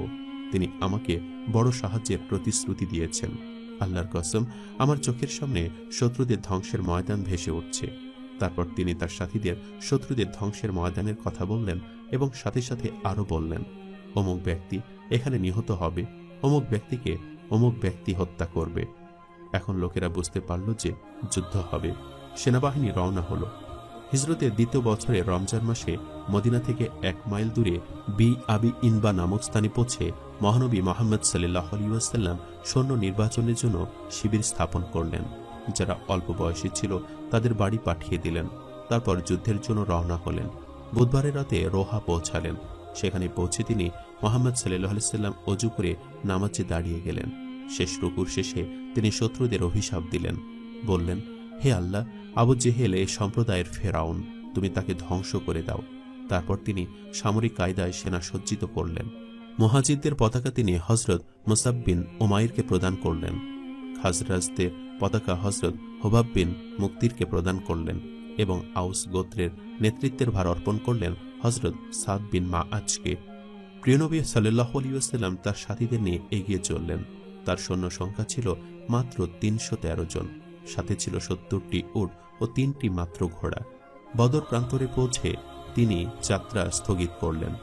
তিনি আমাকে বড় সাহায্যের প্রতিশ্রুতি দিয়েছেন। আল্লাহর কসম, আমার চোখের সামনে শত্রুদের ধ্বংসের ময়দান ভেসে উঠছে। তারপর তিনি তার সাথীদের শত্রুদের ধ্বংসের ময়দানের কথা বললেন এবং সাথে সাথে আরও বললেন, অমুক ব্যক্তি এখানে নিহত হবে, অমুক ব্যক্তিকে অমুক ব্যক্তি হত্যা করবে। এখন লোকেরা বুঝতে পারল যে যুদ্ধ হবে। সেনাবাহিনী রওনা হলো। হিজরতের দ্বিতীয় বছরে রমজান মাসে মদিনা থেকে 1 মাইল দূরে বি আবি ইনবা নামক স্থানে পৌঁছে মহানবী মুহাম্মদ সাল্লাল্লাহু আলাইহি ওয়াসাল্লাম সৈন্য নির্বাচনের জন্য শিবির স্থাপন করলেন। যারা অল্প বয়সী ছিল তাদের বাড়ি পাঠিয়ে দিলেন। তারপর যুদ্ধের জন্য রওনা হলেন। বুধবারের রাতে রোহা পৌঁছালেন। সেখানে পৌঁছে তিনি মুহাম্মদ সাল্লাল্লাহু আলাইহি ওয়াসাল্লাম ওযু করে নামাজে দাঁড়িয়ে গেলেন। শেষ রুকুর শেষে তিনি শত্রুদের অভিশাপ দিলেন, বললেন, হে আল্লাহ, আবু জেহেল এ সম্প্রদায়ের ফেরাউন, তুমি তাকে ধ্বংস করে দাও। তারপর তিনি সামরিক কায়দায় সেনা সজ্জিত করলেন। মুহাজিরদের পতাকা তিনি হজরত মুসাব বিন উমাইরকে প্রদান করলেন। খাজরাজদের পতাকা হজরত হুবাব বিন মুক্তিরকে প্রদান করলেন এবং আউস গোত্রের নেতৃত্বের ভার অর্পণ করলেন হজরত সাদ বিন মাআজকে। প্রিয়নবী সাল্লাল্লাহু আলাইহি ওয়াসাল্লাম তার সাথীদের নিয়ে এগিয়ে চললেন। তার সৈন্য সংখ্যা ছিল মাত্র ৩১৩ জন, সাথে ছিল ৭০টি উট ও ৩টি মাত্র ঘোড়া। বদর প্রান্তরে পৌঁছে তিনি যাত্রা স্থগিত করলেন।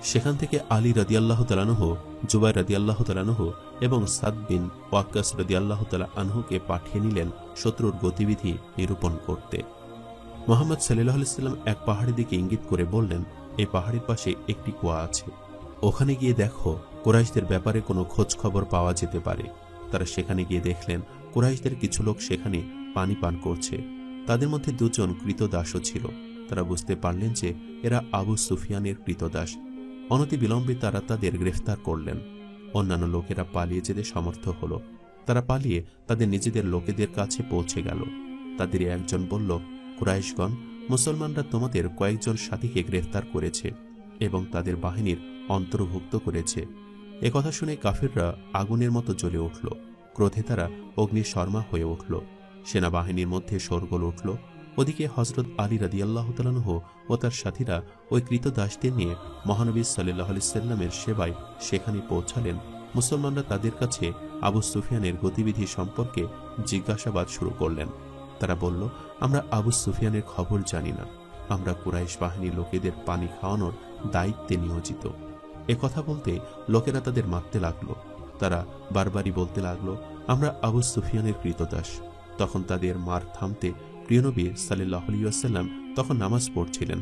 সেখান থেকে আলী রাদিয়াল্লাহু তাআলা আনহু, জুবাইর রাদিয়াল্লাহু তাআলা আনহু এবং সাদ বিন ওয়াক্কাস রাদিয়াল্লাহু তাআলা আনহুকে পাঠিয়ে নিলেন শত্রুর গতিবিধি নিরূপণ করতে। মুহাম্মদ সাল্লাল্লাহু আলাইহি ওয়াসাল্লাম এক পাহাড়ের দিকে ইঙ্গিত করে বললেন, এই পাহাড়ের পাশে একটি কুয়া আছে, ওখানে গিয়ে দেখো কুরাইশদের ব্যাপারে কোনো খোঁজ খবর পাওয়া যেতে পারে। তারা সেখানে গিয়ে দেখলেন কুরাইশদের কিছু লোক সেখানে পানি পান করছে। তাদের মধ্যে 2 জন কৃতদাসও ছিল। তারা বুঝতে পারলেন যে এরা আবু সুফিয়ানের কৃতদাস। অনতিবিলম্বে তারা তাদের গ্রেফতার করলেন। অন্যান্য লোকেরা পালিয়ে যেতে সমর্থ হল। তারা পালিয়ে তাদের নিজেদের লোকেদের কাছে পৌঁছে গেল। তাদের একজন বলল, কুরাইশগণ, মুসলমানরা তোমাদের কয়েকজন সাথীকে গ্রেফতার করেছে এবং তাদের বাহিনীর অন্তর্ভুক্ত করেছে। একথা শুনে কাফিররা আগুনের মতো জ্বলে উঠল। ক্রোধে তারা অগ্নিশর্মা হয়ে উঠল। সেনাবাহিনীর মধ্যে শোরগোল উঠল। ওদিকে হজরত আলী রাদিয়াল্লাহু তাআলা আনহু ও তার সাথীরা ওই কৃতদাসদের নিয়ে মহানবী সাল্লাল্লাহু আলাইহি সাল্লামের সেবায় সেখানে পৌঁছালেন। মুসলমানরা তাদের কাছে আবু সুফিয়ানের গতিবিধি সম্পর্কে জিজ্ঞাসাবাদ শুরু করলেন। তারা বলল, আমরা আবু সুফিয়ানের খবর জানি না, আমরা কুরাইশ বাহিনীর লোকেদের পানি খাওয়ানোর দায়িত্বে নিয়োজিত। কথা বলতে লোকেরা তাদের মারতে লাগলো। তারা বারবারই বলতে লাগলো, আমরা আবু সুফিয়ানের কৃতদাস। তখন তাদের মার থামতে প্রিয়নবী সাল্লাল্লাহু আলাইহি ওয়াসাল্লাম তখন নামাজ পড়ছিলেন।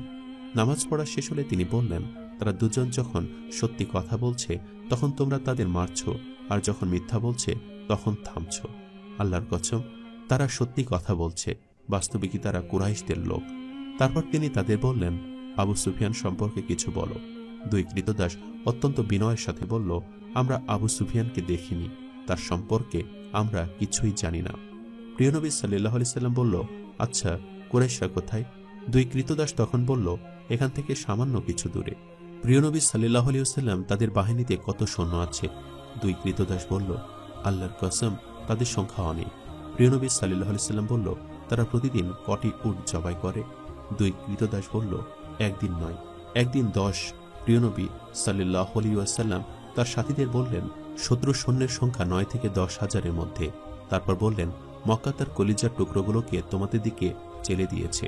নামাজ পড়া শেষ হলে তিনি বললেন, তারা দুজন যখন সত্যি কথা বলছে তখন তোমরা তাদের মারছ, আর যখন মিথ্যা বলছে তখন থামছ। আল্লাহর কসম, তারা সত্যি কথা বলছে, বাস্তবিকই তারা কুরাইশদের লোক। তারপর তিনি তাদের বললেন, আবু সুফিয়ান সম্পর্কে কিছু বলো। 2 কৃতদাস অত্যন্ত বিনয়ের সাথে বলল, আমরা আবু সুফিয়ানকে দেখিনি, তার সম্পর্কে আমরা কিছুই জানি না। প্রিয়নবী সাল্লাল্লাহু আলাইহি সাল্লাম বলল, আচ্ছা, কুরাইশরা কোথায়? 2 কৃতদাস তখন বলল, এখান থেকে সামান্য কিছু দূরে। প্রিয়নবী সাল্লাল্লাহু আলাইহি ওয়াসাল্লাম, তাদের বাহিনীতে কত সৈন্য আছে? 2 কৃতদাস বলল, আল্লাহর কসম, তাদের সংখ্যা অনেক। প্রিয়নবী সাল্লাল্লাহু আলাইহি সাল্লাম বলল, তারা প্রতিদিন কটি উট জবাই করে? 2 কৃতদাস বলল, একদিন নয়, একদিন 10। প্রিয়নবী সাল্লাল্লাহু আলাইহি ওয়াসাল্লাম তার সাথীদের বললেন, শত্রু সৈন্যের সংখ্যা 9 থেকে 10 হাজারের মধ্যে। তারপর বললেন, মক্কা তার কলিজার টুকরোগুলোকে তোমাদের দিকে চেলে দিয়েছে।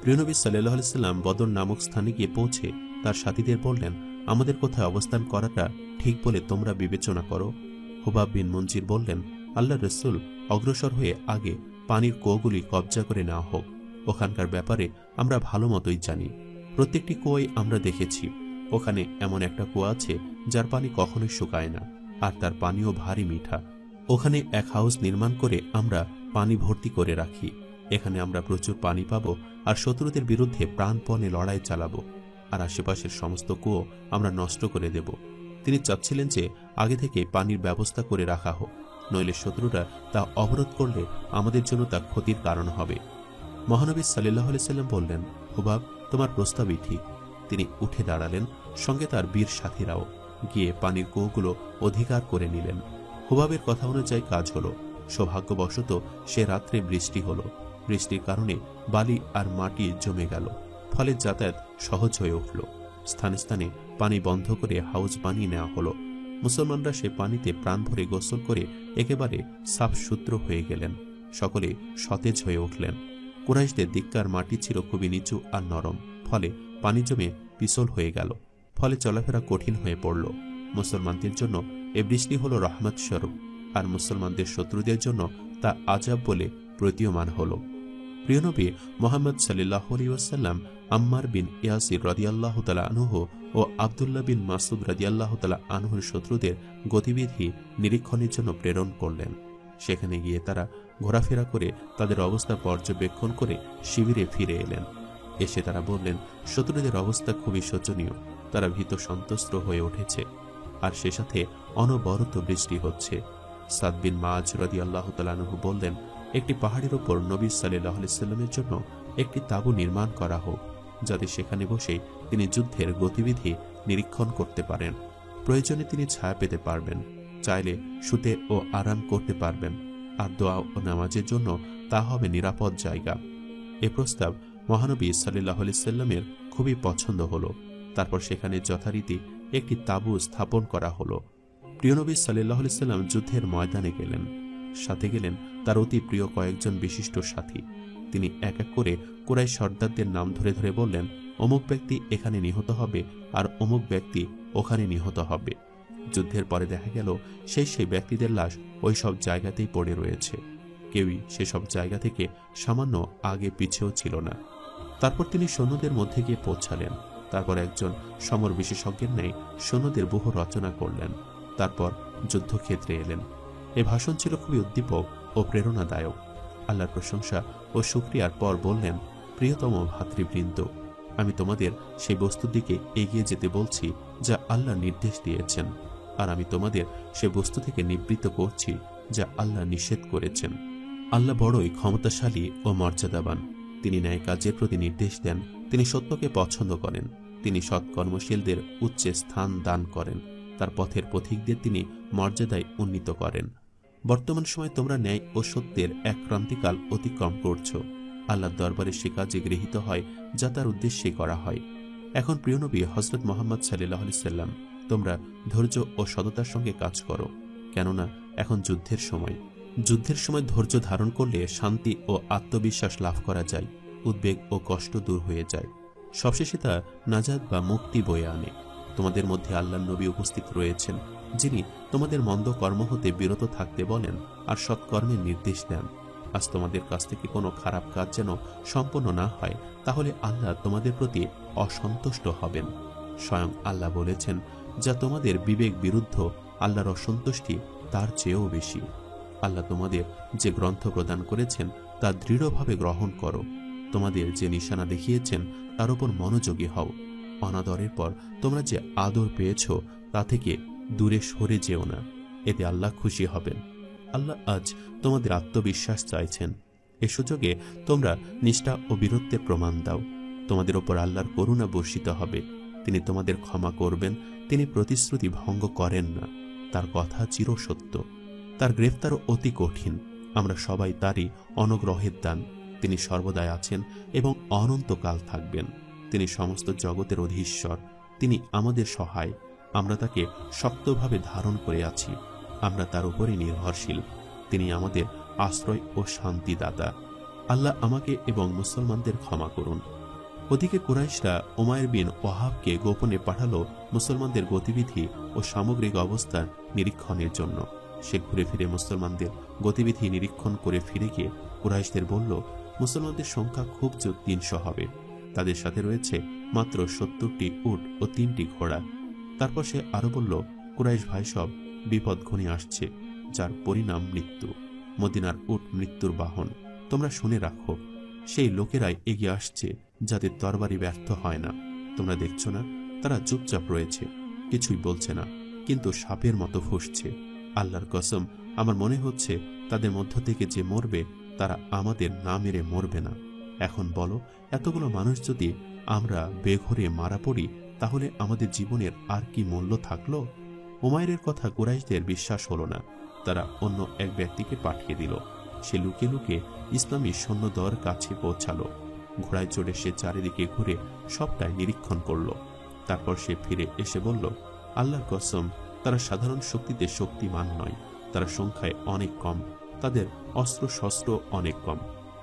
প্রিয়নবী সাল্লাল্লাহু আলাইহি সাল্লাম বদর নামক স্থানে গিয়ে পৌঁছে তার সাথীদের বললেন, আমাদের কোথায় অবস্থান করাটা ঠিক বলে তোমরা বিবেচনা করো। হুবাব বিন মুনজির বললেন, আল্লাহর রাসূল, অগ্রসর হয়ে আগে পানির কুয়োগুলি কবজা করে নেওয়া হোক। ওখানকার ব্যাপারে আমরা ভালো মতোই জানি। প্রত্যেকটি কুয়োই আমরা দেখেছি। ওখানে এমন একটা কুয়া আছে যার পানি কখনোই শুকায় না, আর তার পানিও ভারী মিঠা। ওখানে এক হাউস নির্মাণ করে আমরা পানি ভর্তি করে রাখি। এখানে আমরা প্রচুর পানি পাবো আর শত্রুদের বিরুদ্ধে প্রাণপণে লড়াই চালাবো, আর আশেপাশের সমস্ত কুয়ো আমরা নষ্ট করে দেব। তিনি চাচ্ছিলেন যে আগে থেকে পানির ব্যবস্থা করে রাখা হোক, নইলে শত্রুরা তা অবরোধ করলে আমাদের জন্য তা ক্ষতির কারণ হবে। মহানবী সাল্লাল্লাহু আলাইহি সাল্লাম বললেন, হুবাব, তোমার প্রস্তাবই ঠিক। তিনি উঠে দাঁড়ালেন, সঙ্গে তার বীর সাথীরাও গিয়ে পানির কুয়োগুলো অধিকার করে নিলেন। হুবাবের কথা অনুযায়ী কাজ হলো। সৌভাগ্যবশত সে রাত্রে বৃষ্টি হলো। বৃষ্টির কারণে বালি আর মাটি জমে গেল, ফলে যাতায়াত সহজ হয়ে উঠল। স্থানে স্থানে পানি বন্ধ করে হাউস বানিয়ে নেওয়া হলো। মুসলমানরা সে পানিতে প্রাণ ভরে গোসল করে একেবারে সাফ সুতরো হয়ে গেলেন। সকলে সতেজ হয়ে উঠলেন। কুরাইশদের দিককার মাটি ছিল খুবই নিচু আর নরম, ফলে পানি জমে পিছল হয়ে গেল, ফলে চলাফেরা কঠিন হয়ে পড়ল। মুসলমানদের জন্য এ বৃষ্টি হল রহমত স্বরূপ, আর মুসলমানদের শত্রুদের জন্য তা আযাব বলে প্রতীয়মান হল। প্রিয়নবী মুহাম্মদ সাল্লাল্লাহু আলাইহি ওয়াসাল্লাম আম্মার বিন ইয়াসির রাদিয়াল্লাহু তাআলা আনহু ও আব্দুল্লাহ বিন মাসউদ রাদিয়াল্লাহু তাআলা আনহুর শত্রুদের গতিবিধি নিরীক্ষণের জন্য প্রেরণ করলেন। সেখানে গিয়ে তারা ঘোরাফেরা করে তাদের অবস্থা পর্যবেক্ষণ করে শিবিরে ফিরে এলেন। এসে তারা বললেন, শত্রুদের অবস্থা খুবই শোচনীয়। তারা ভীত সন্ত্রস্ত হয়ে উঠেছে, আর সে সাথে অনবরত বৃষ্টি হচ্ছে। সাদ বিন মাআজ রাদিয়াল্লাহু তাআলা আনহু বললেন, একটি পাহাড়ের ওপর নবী সাল্লাল্লাহু আলাইহি সাল্লামের জন্য একটি তাঁবু নির্মাণ করা হোক, যাতে সেখানে বসে তিনি যুদ্ধের গতিবিধি নিরীক্ষণ করতে পারেন। প্রয়োজনে তিনি ছায়া পেতে পারবেন, চাইলে শুতে ও আরাম করতে পারবেন, আর দোয়া ও নামাজের জন্য তা হবে নিরাপদ জায়গা। এ প্রস্তাব মহানবী সাল্লাল্লাহু আলাইহি সাল্লামের খুবই পছন্দ হলো। তারপর সেখানে যথারীতি একটি তাঁবু স্থাপন করা হলো। প্রিয়নবী সাল্লাল্লাহু আলাইহি সাল্লাম যুদ্ধের ময়দানে গেলেন। সাথে গেলেন তার অতি প্রিয় কয়েকজন বিশিষ্ট সাথী। তিনি এক এক করে কুরাইশ সর্দারদের নাম ধরে ধরে বললেন, অমুক ব্যক্তি এখানে নিহত হবে আর অমুক ব্যক্তি ওখানে নিহত হবে। যুদ্ধের পরে দেখা গেল সেই ব্যক্তিদের লাশ ওই সব জায়গাতেই পড়ে রয়েছে। কেউই সেসব জায়গা থেকে সামান্য আগে পিছেও ছিল না। তারপর তিনি সৈন্যদের মধ্যে গিয়ে পৌঁছালেন। তারপর একজন সমর বিশেষজ্ঞের ন্যায় সৈন্যদের বহু রচনা করলেন। তারপর যুদ্ধক্ষেত্রে এলেন। এ ভাষণ ছিল খুবই উদ্দীপক ও প্রেরণাদায়ক। আল্লাহর প্রশংসা ও শুকরিয়ার পর বললেন, প্রিয়তম ভাতৃবৃন্দ, আমি তোমাদের সেই বস্তুর দিকে এগিয়ে যেতে বলছি যা আল্লাহ নির্দেশ দিয়েছেন, আর আমি তোমাদের সে বস্তু থেকে নিবৃত্ত করছি যা আল্লাহ নিষেধ করেছেন। আল্লাহ বড়ই ক্ষমতাশালী ও মর্যাদাবান। তিনি ন্যায় কাজের প্রতি নির্দেশ দেন, তিনি সত্যকে পছন্দ করেন, তিনি সৎকর্মশীলদের উচ্চ স্থান দান করেন, তার পথের পথিকদের তিনি মর্যাদায় উন্নীত করেন। বর্তমান সময়ে তোমরা ন্যায় ও সত্যের এক ক্রান্তিকাল অতিক্রম করছ। আল্লাহর দরবারে সে কাজে গৃহীত হয় যা তার উদ্দেশ্যে করা হয়। এখন প্রিয় নবী হযরত মুহাম্মদ সাল্লাল্লাহু আলাইহি সাল্লাম, তোমরা ধৈর্য ও সততার সঙ্গে কাজ করো, কেননা এখন যুদ্ধের সময়। যুদ্ধের সময় ধৈর্য ধারণ করলে শান্তি ও আত্মবিশ্বাস লাভ করা যায়, উদ্বেগ ও কষ্ট দূর হয়ে যায়। সবশেষে তা নাজাত বা মুক্তি বয়ে আনে। তোমাদের মধ্যে আল্লাহর নবী উপস্থিত রয়েছেন, যিনি তোমাদের মন্দ কর্ম হতে বিরত থাকতে বলেন আর সৎকর্মের নির্দেশ দেন। আজ তোমাদের কাছ থেকে কোনো খারাপ কাজ যেন সম্পন্ন না হয়, তাহলে আল্লাহ তোমাদের প্রতি অসন্তুষ্ট হবেন। স্বয়ং আল্লাহ বলেছেন, যা তোমাদের বিবেক বিরুদ্ধ আল্লাহর অসন্তুষ্টি তার চেয়েও বেশি। আল্লাহ তোমাদের যে গ্রন্থ প্রদান করেছেন তা দৃঢ়ভাবে গ্রহণ করো। তোমাদের যে নিশানা দেখিয়েছেন তার উপর মনোযোগী হও। অনাদরের পর তোমরা যে আদর পেয়েছ তা থেকে দূরে সরে যেও না, এতে আল্লাহ খুশি হবেন। আল্লাহ আজ তোমাদের আত্মবিশ্বাস চাইছেন। এ সুযোগে তোমরা নিষ্ঠা ও বীরত্বের প্রমাণ দাও। তোমাদের ওপর আল্লাহর করুণা বর্ষিত হবে। তিনি তোমাদের ক্ষমা করবেন। তিনি প্রতিশ্রুতি ভঙ্গ করেন না। তার কথা চিরসত্য। তার গ্রেফতারও অতি কঠিন। আমরা সবাই তারই অনুগ্রহের দান। তিনি সর্বদাই আছেন এবং অনন্তকাল থাকবেন। তিনি সমস্ত জগতের অধীশ্বর। তিনি আমাদের সহায়। আমরা তাকে শক্তভাবে ধারণ করে আছি। আমরা তার উপরই নির্ভরশীল। তিনি আমাদের আশ্রয় ও শান্তিদাতা। আল্লাহ আমাকে এবং মুসলমানদের ক্ষমা করুন। ওদিকে কুরাইশরা উমাইর বিন ওয়াহাবকে গোপনে পাঠালো মুসলমানদের গতিবিধি ও সামগ্রিক অবস্থা নিরীক্ষণের জন্য। সে ঘুরে ফিরে মুসলমানদের গতিবিধি নিরীক্ষণ করে ফিরে গিয়ে কুরাইশদের বলল, মুসলমানদের সংখ্যা খুব জোর 300 হবে। তাদের সাথে রয়েছে মাত্র 70টি উট ও 3টি ঘোড়া। তারপর সে আরো বলল, কুরাইশ ভাই সব বিপদ ঘনিয়ে আসছে, যার পরিণাম মৃত্যু। মদিনার উট মৃত্যুর বাহন। তোমরা শুনে রাখো, সেই লোকেরাই এগিয়ে আসছে যাদের তরবারি ব্যর্থ হয় না। তোমরা দেখছো না, তারা চুপচাপ রয়েছে, কিছুই বলছে না, কিন্তু সাপের মতো ফুঁসছে। আল্লাহর কসম, আমার মনে হচ্ছে তাদের মধ্য থেকে যে মরবে তারা আমাদের না মেরে মরবে না। এখন বলো, এতগুলো মানুষ যদি আমরা বেঘরে মারা পড়ি, তাহলে আমাদের জীবনের আর কি মূল্য থাকলো? উমাইরের কথা কুরাইশদের বিশ্বাস হলো না। তারা অন্য এক ব্যক্তিকে পাঠিয়ে দিল। সে লুকে লুকে ইসলামী সৈন্যদর কাছে পৌঁছালো। ঘোড়ায় চড়ে সে চারিদিকে ঘুরে সবটাই নিরীক্ষণ করল। তারপর সে ফিরে এসে বলল, আল্লাহর কসম, তারা সাধারণ শক্তিতে শক্তিমান নয়। তারা সংখ্যায় অনেক কম, তাদের অস্ত্র শস্ত্র অনেক কম,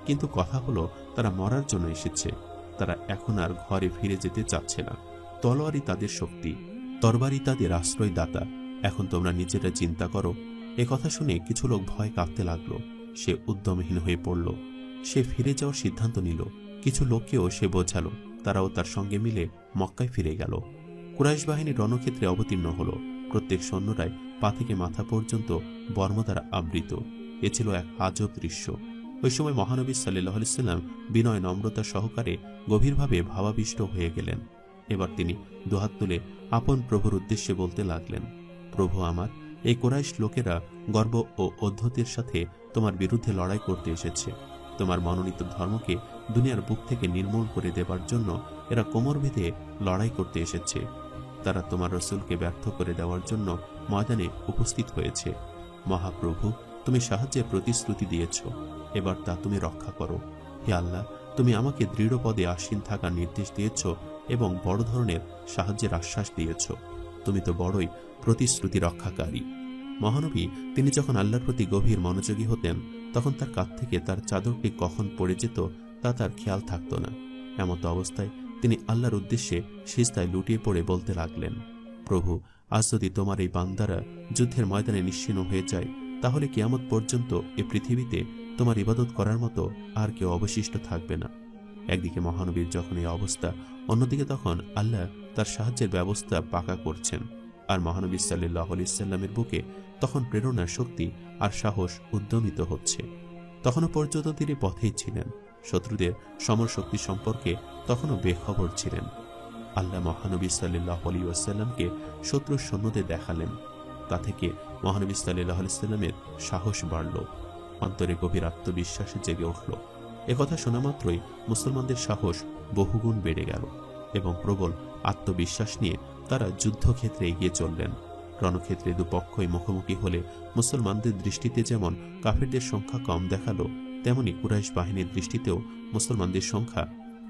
কিন্তু কথা হলো তারা মরার জন্য এসেছে। তারা এখন আর ঘরে ফিরে যেতে চাচ্ছে না। তলোয়ারই তাদের শক্তি, তরবারি তাদের আশ্রয়দাতা। এখন তোমরা নিজেরা চিন্তা করো। এ কথা শুনে কিছু লোক ভয় কাঁপতে লাগলো। সে উদ্যমহীন হয়ে পড়ল। সে ফিরে যাওয়ার সিদ্ধান্ত নিল। কিছু লোককেও সে বোঝালো, তারাও তার সঙ্গে মিলে মক্কায় ফিরে গেল। কুরাইশ বাহিনী রণক্ষেত্রে অবতীর্ণ হল। প্রত্যেক সৈন্যরাই পা থেকে মাথা পর্যন্ত বর্ম দ্বারা আবৃত। এ ছিল এক আজব দৃশ্য। ওই সময় মহানবী সাল্লাল্লাহু আলাইহি সাল্লাম বিনয় নম্রতা সহকারে গভীরভাবে ভাবাবিষ্ট হয়ে গেলেন। এবার তিনি দুহাত তুলে আপন প্রভুর উদ্দেশ্যে বলতে লাগলেন, প্রভু আমার, এই কুরাইশ লোকেরা গর্ব ও অধ্যতের সাথে তোমার বিরুদ্ধে লড়াই করতে এসেছে। তোমার মনোনীত ধর্মকে দুনিয়ার বুক থেকে নির্মূল করে দেবার জন্য এরা কোমর বেঁধে লড়াই করতে এসেছে। তারা তোমার রসুলকে ব্যর্থ করে দেওয়ার জন্য ময়দানে উপস্থিত হয়েছে। মহাপ্রভু, তুমি সাহায্যের প্রতিশ্রুতি দিয়েছ, এবার তা তুমি রক্ষা করো। হে আল্লাহ, তুমি আমাকে দৃঢ় পদে আসীন থাকার নির্দেশ দিয়েছ এবং বড় ধরনের সাহায্যের আশ্বাস দিয়েছ। তুমি তো বড়ই প্রতিশ্রুতি রক্ষাকারী। মহানবী তিনি যখন আল্লাহর প্রতি গভীর মনোযোগী হতেন, তখন তার কাঁধ থেকে তার চাদরটি কখন পড়ে যেত তা তার খেয়াল থাকত না। এমত অবস্থায় তিনি আল্লাহর উদ্দেশ্যে সিজদায় লুটিয়ে পড়ে বলতে লাগলেন, প্রভু, আজ যদি তোমার এই বান্দারা যুদ্ধের ময়দানে নিশ্চিহ্ন হয়ে যায়, তাহলে কিয়ামত পর্যন্ত এ পৃথিবীতে তোমার ইবাদত করার মতো আর কেউ অবশিষ্ট থাকবে না। একদিকে মহানবীর যখন এই অবস্থা, অন্যদিকে তখন আল্লাহ তার সাহায্যের ব্যবস্থা পাকা করছেন। আর মহানবী সাল্লাল্লাহু আলাইহি সাল্লামের বুকে তখন প্রেরণার শক্তি আর সাহস উদ্যমিত হচ্ছে। তখনও পর্যন্ত তিনি পথেই ছিলেন। শত্রুদের সমর শক্তি সম্পর্কে তখনও বেখবর ছিলেন। আল্লাহ মহানবী সাল্লাল্লাহু আলাইহি ওয়াসাল্লামকে শত্রুর সৈন্যদের দেখালেন। তা থেকে মহানবী সাল্লাল্লাহু আলাইহি সাল্লামের সাহস বাড়ল, অন্তরে গভীর আত্মবিশ্বাসে জেগে উঠল। একথা শোনা মাত্রই মুসলমানদের সাহস বহুগুণ বেড়ে গেল এবং প্রবল আত্মবিশ্বাস নিয়ে তারা যুদ্ধক্ষেত্রে এগিয়ে চললেন। রণক্ষেত্রে দুপক্ষই মুখোমুখি হলে মুসলমানদের দৃষ্টিতে যেমন কাফেরদের সংখ্যা কম দেখালো, তেমনি কুরাইশ বাহিনীর দৃষ্টিতেও মুসলমানদের সংখ্যা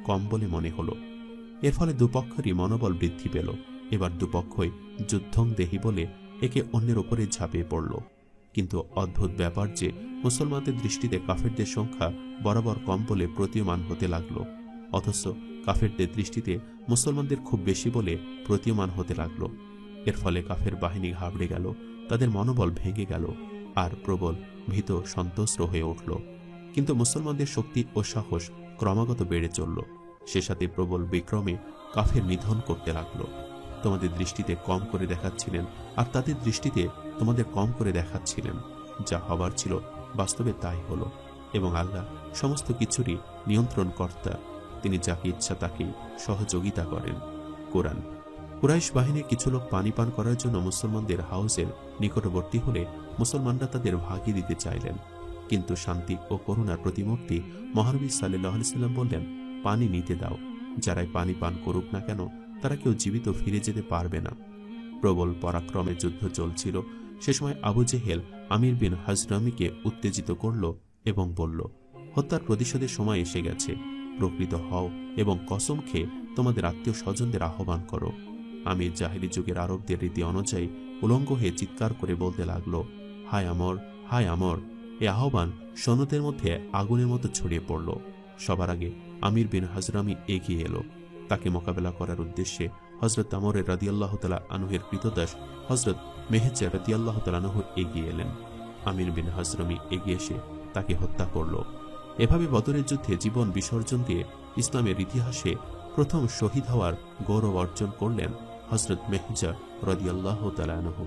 কম বলে মনে হল। এর ফলে দুপক্ষেরই মনোবল বৃদ্ধি পেল। এবার দুপক্ষই যুদ্ধং দেহি বলে একে অন্যের ওপরে ঝাঁপিয়ে পড়ল। কিন্তু অদ্ভুত ব্যাপার যে মুসলমানদের দৃষ্টিতে কাফেরদের সংখ্যা বরাবর কম বলে প্রতীয়মান হতে লাগল, অথচ কাফেরদের দৃষ্টিতে মুসলমানদের খুব বেশি বলে প্রতীয়মান হতে লাগল। এর ফলে কাফের বাহিনী ঘাবড়ে গেল, তাদের মনোবল ভেঙে গেল আর প্রবল ভীত সন্ত্রস্ত হয়ে উঠল। কিন্তু মুসলমানদের শক্তি ও সাহস ক্রমাগত বেড়ে চলল। সে সাথে প্রবল বিক্রমে কাফের নিধন করতে লাগল। তোমাদের দৃষ্টিতে কম করে দেখাচ্ছিলেন আর তাদের দৃষ্টিতে তোমাদের কম করে দেখাচ্ছিলেন। যা হবার ছিল বাস্তবে তাই হলো এবং আল্লাহ সমস্ত কিছুরই নিয়ন্ত্রণ কর্তা। তিনি যাকে ইচ্ছা তাকেই সহযোগিতা করেন। কোরআন। কুরাইশ বাহিনীর কিছু লোক পানি পান করার জন্য মুসলমানদের হাউসের নিকটবর্তী হলে মুসলমানরা তাদের ভাগিয়ে দিতে চাইলেন, কিন্তু শান্তি ও করুণার প্রতিমূর্তি মহানবী সাল্লাল্লাহু আলাইহি সাল্লাম বললেন, পানি নিতে দাও। যারাই পানি পান করুক না কেন, তারা কেউ জীবিত ফিরে যেতে পারবে না। প্রবল পরাক্রমে যুদ্ধ চলছিল। সে সময় আবু জেহেল আমির বিন হাজরামিকে উত্তেজিত করল এবং বলল, হত্যার প্রতিশোধের সময় এসে গেছে। প্রকৃত হও এবং কসম খেয়ে তোমাদের আত্মীয় স্বজনদের আহ্বান করো। আমির জাহেলি যুগের আরবদের রীতি অনুযায়ী উলঙ্গ হয়ে চিৎকার করে বলতে লাগল, হায় আমর, হায় আমর। এ আহ্বান সৈন্যদের মধ্যে আগুনের মতো ছড়িয়ে পড়ল। সবার আগে আমির বিন হাজরামি এগিয়ে এলো। তাকে মোকাবেলা করার উদ্দেশ্যে হযরত আমরের রাদিয়াল্লাহু তাআলা আনহুর কৃতদাস হযরত মেহজা রাদিয়াল্লাহু তাআলা আনহু এগিয়ে এলেন। আমির বিন হাজরামি এগিয়ে এসে তাকে হত্যা করল। এভাবে বদরের যুদ্ধে জীবন বিসর্জন দিয়ে ইসলামের ইতিহাসে প্রথম শহীদ হওয়ার গৌরব অর্জন করলেন হযরত মেহজা রাদিয়াল্লাহু তাআলা আনহু।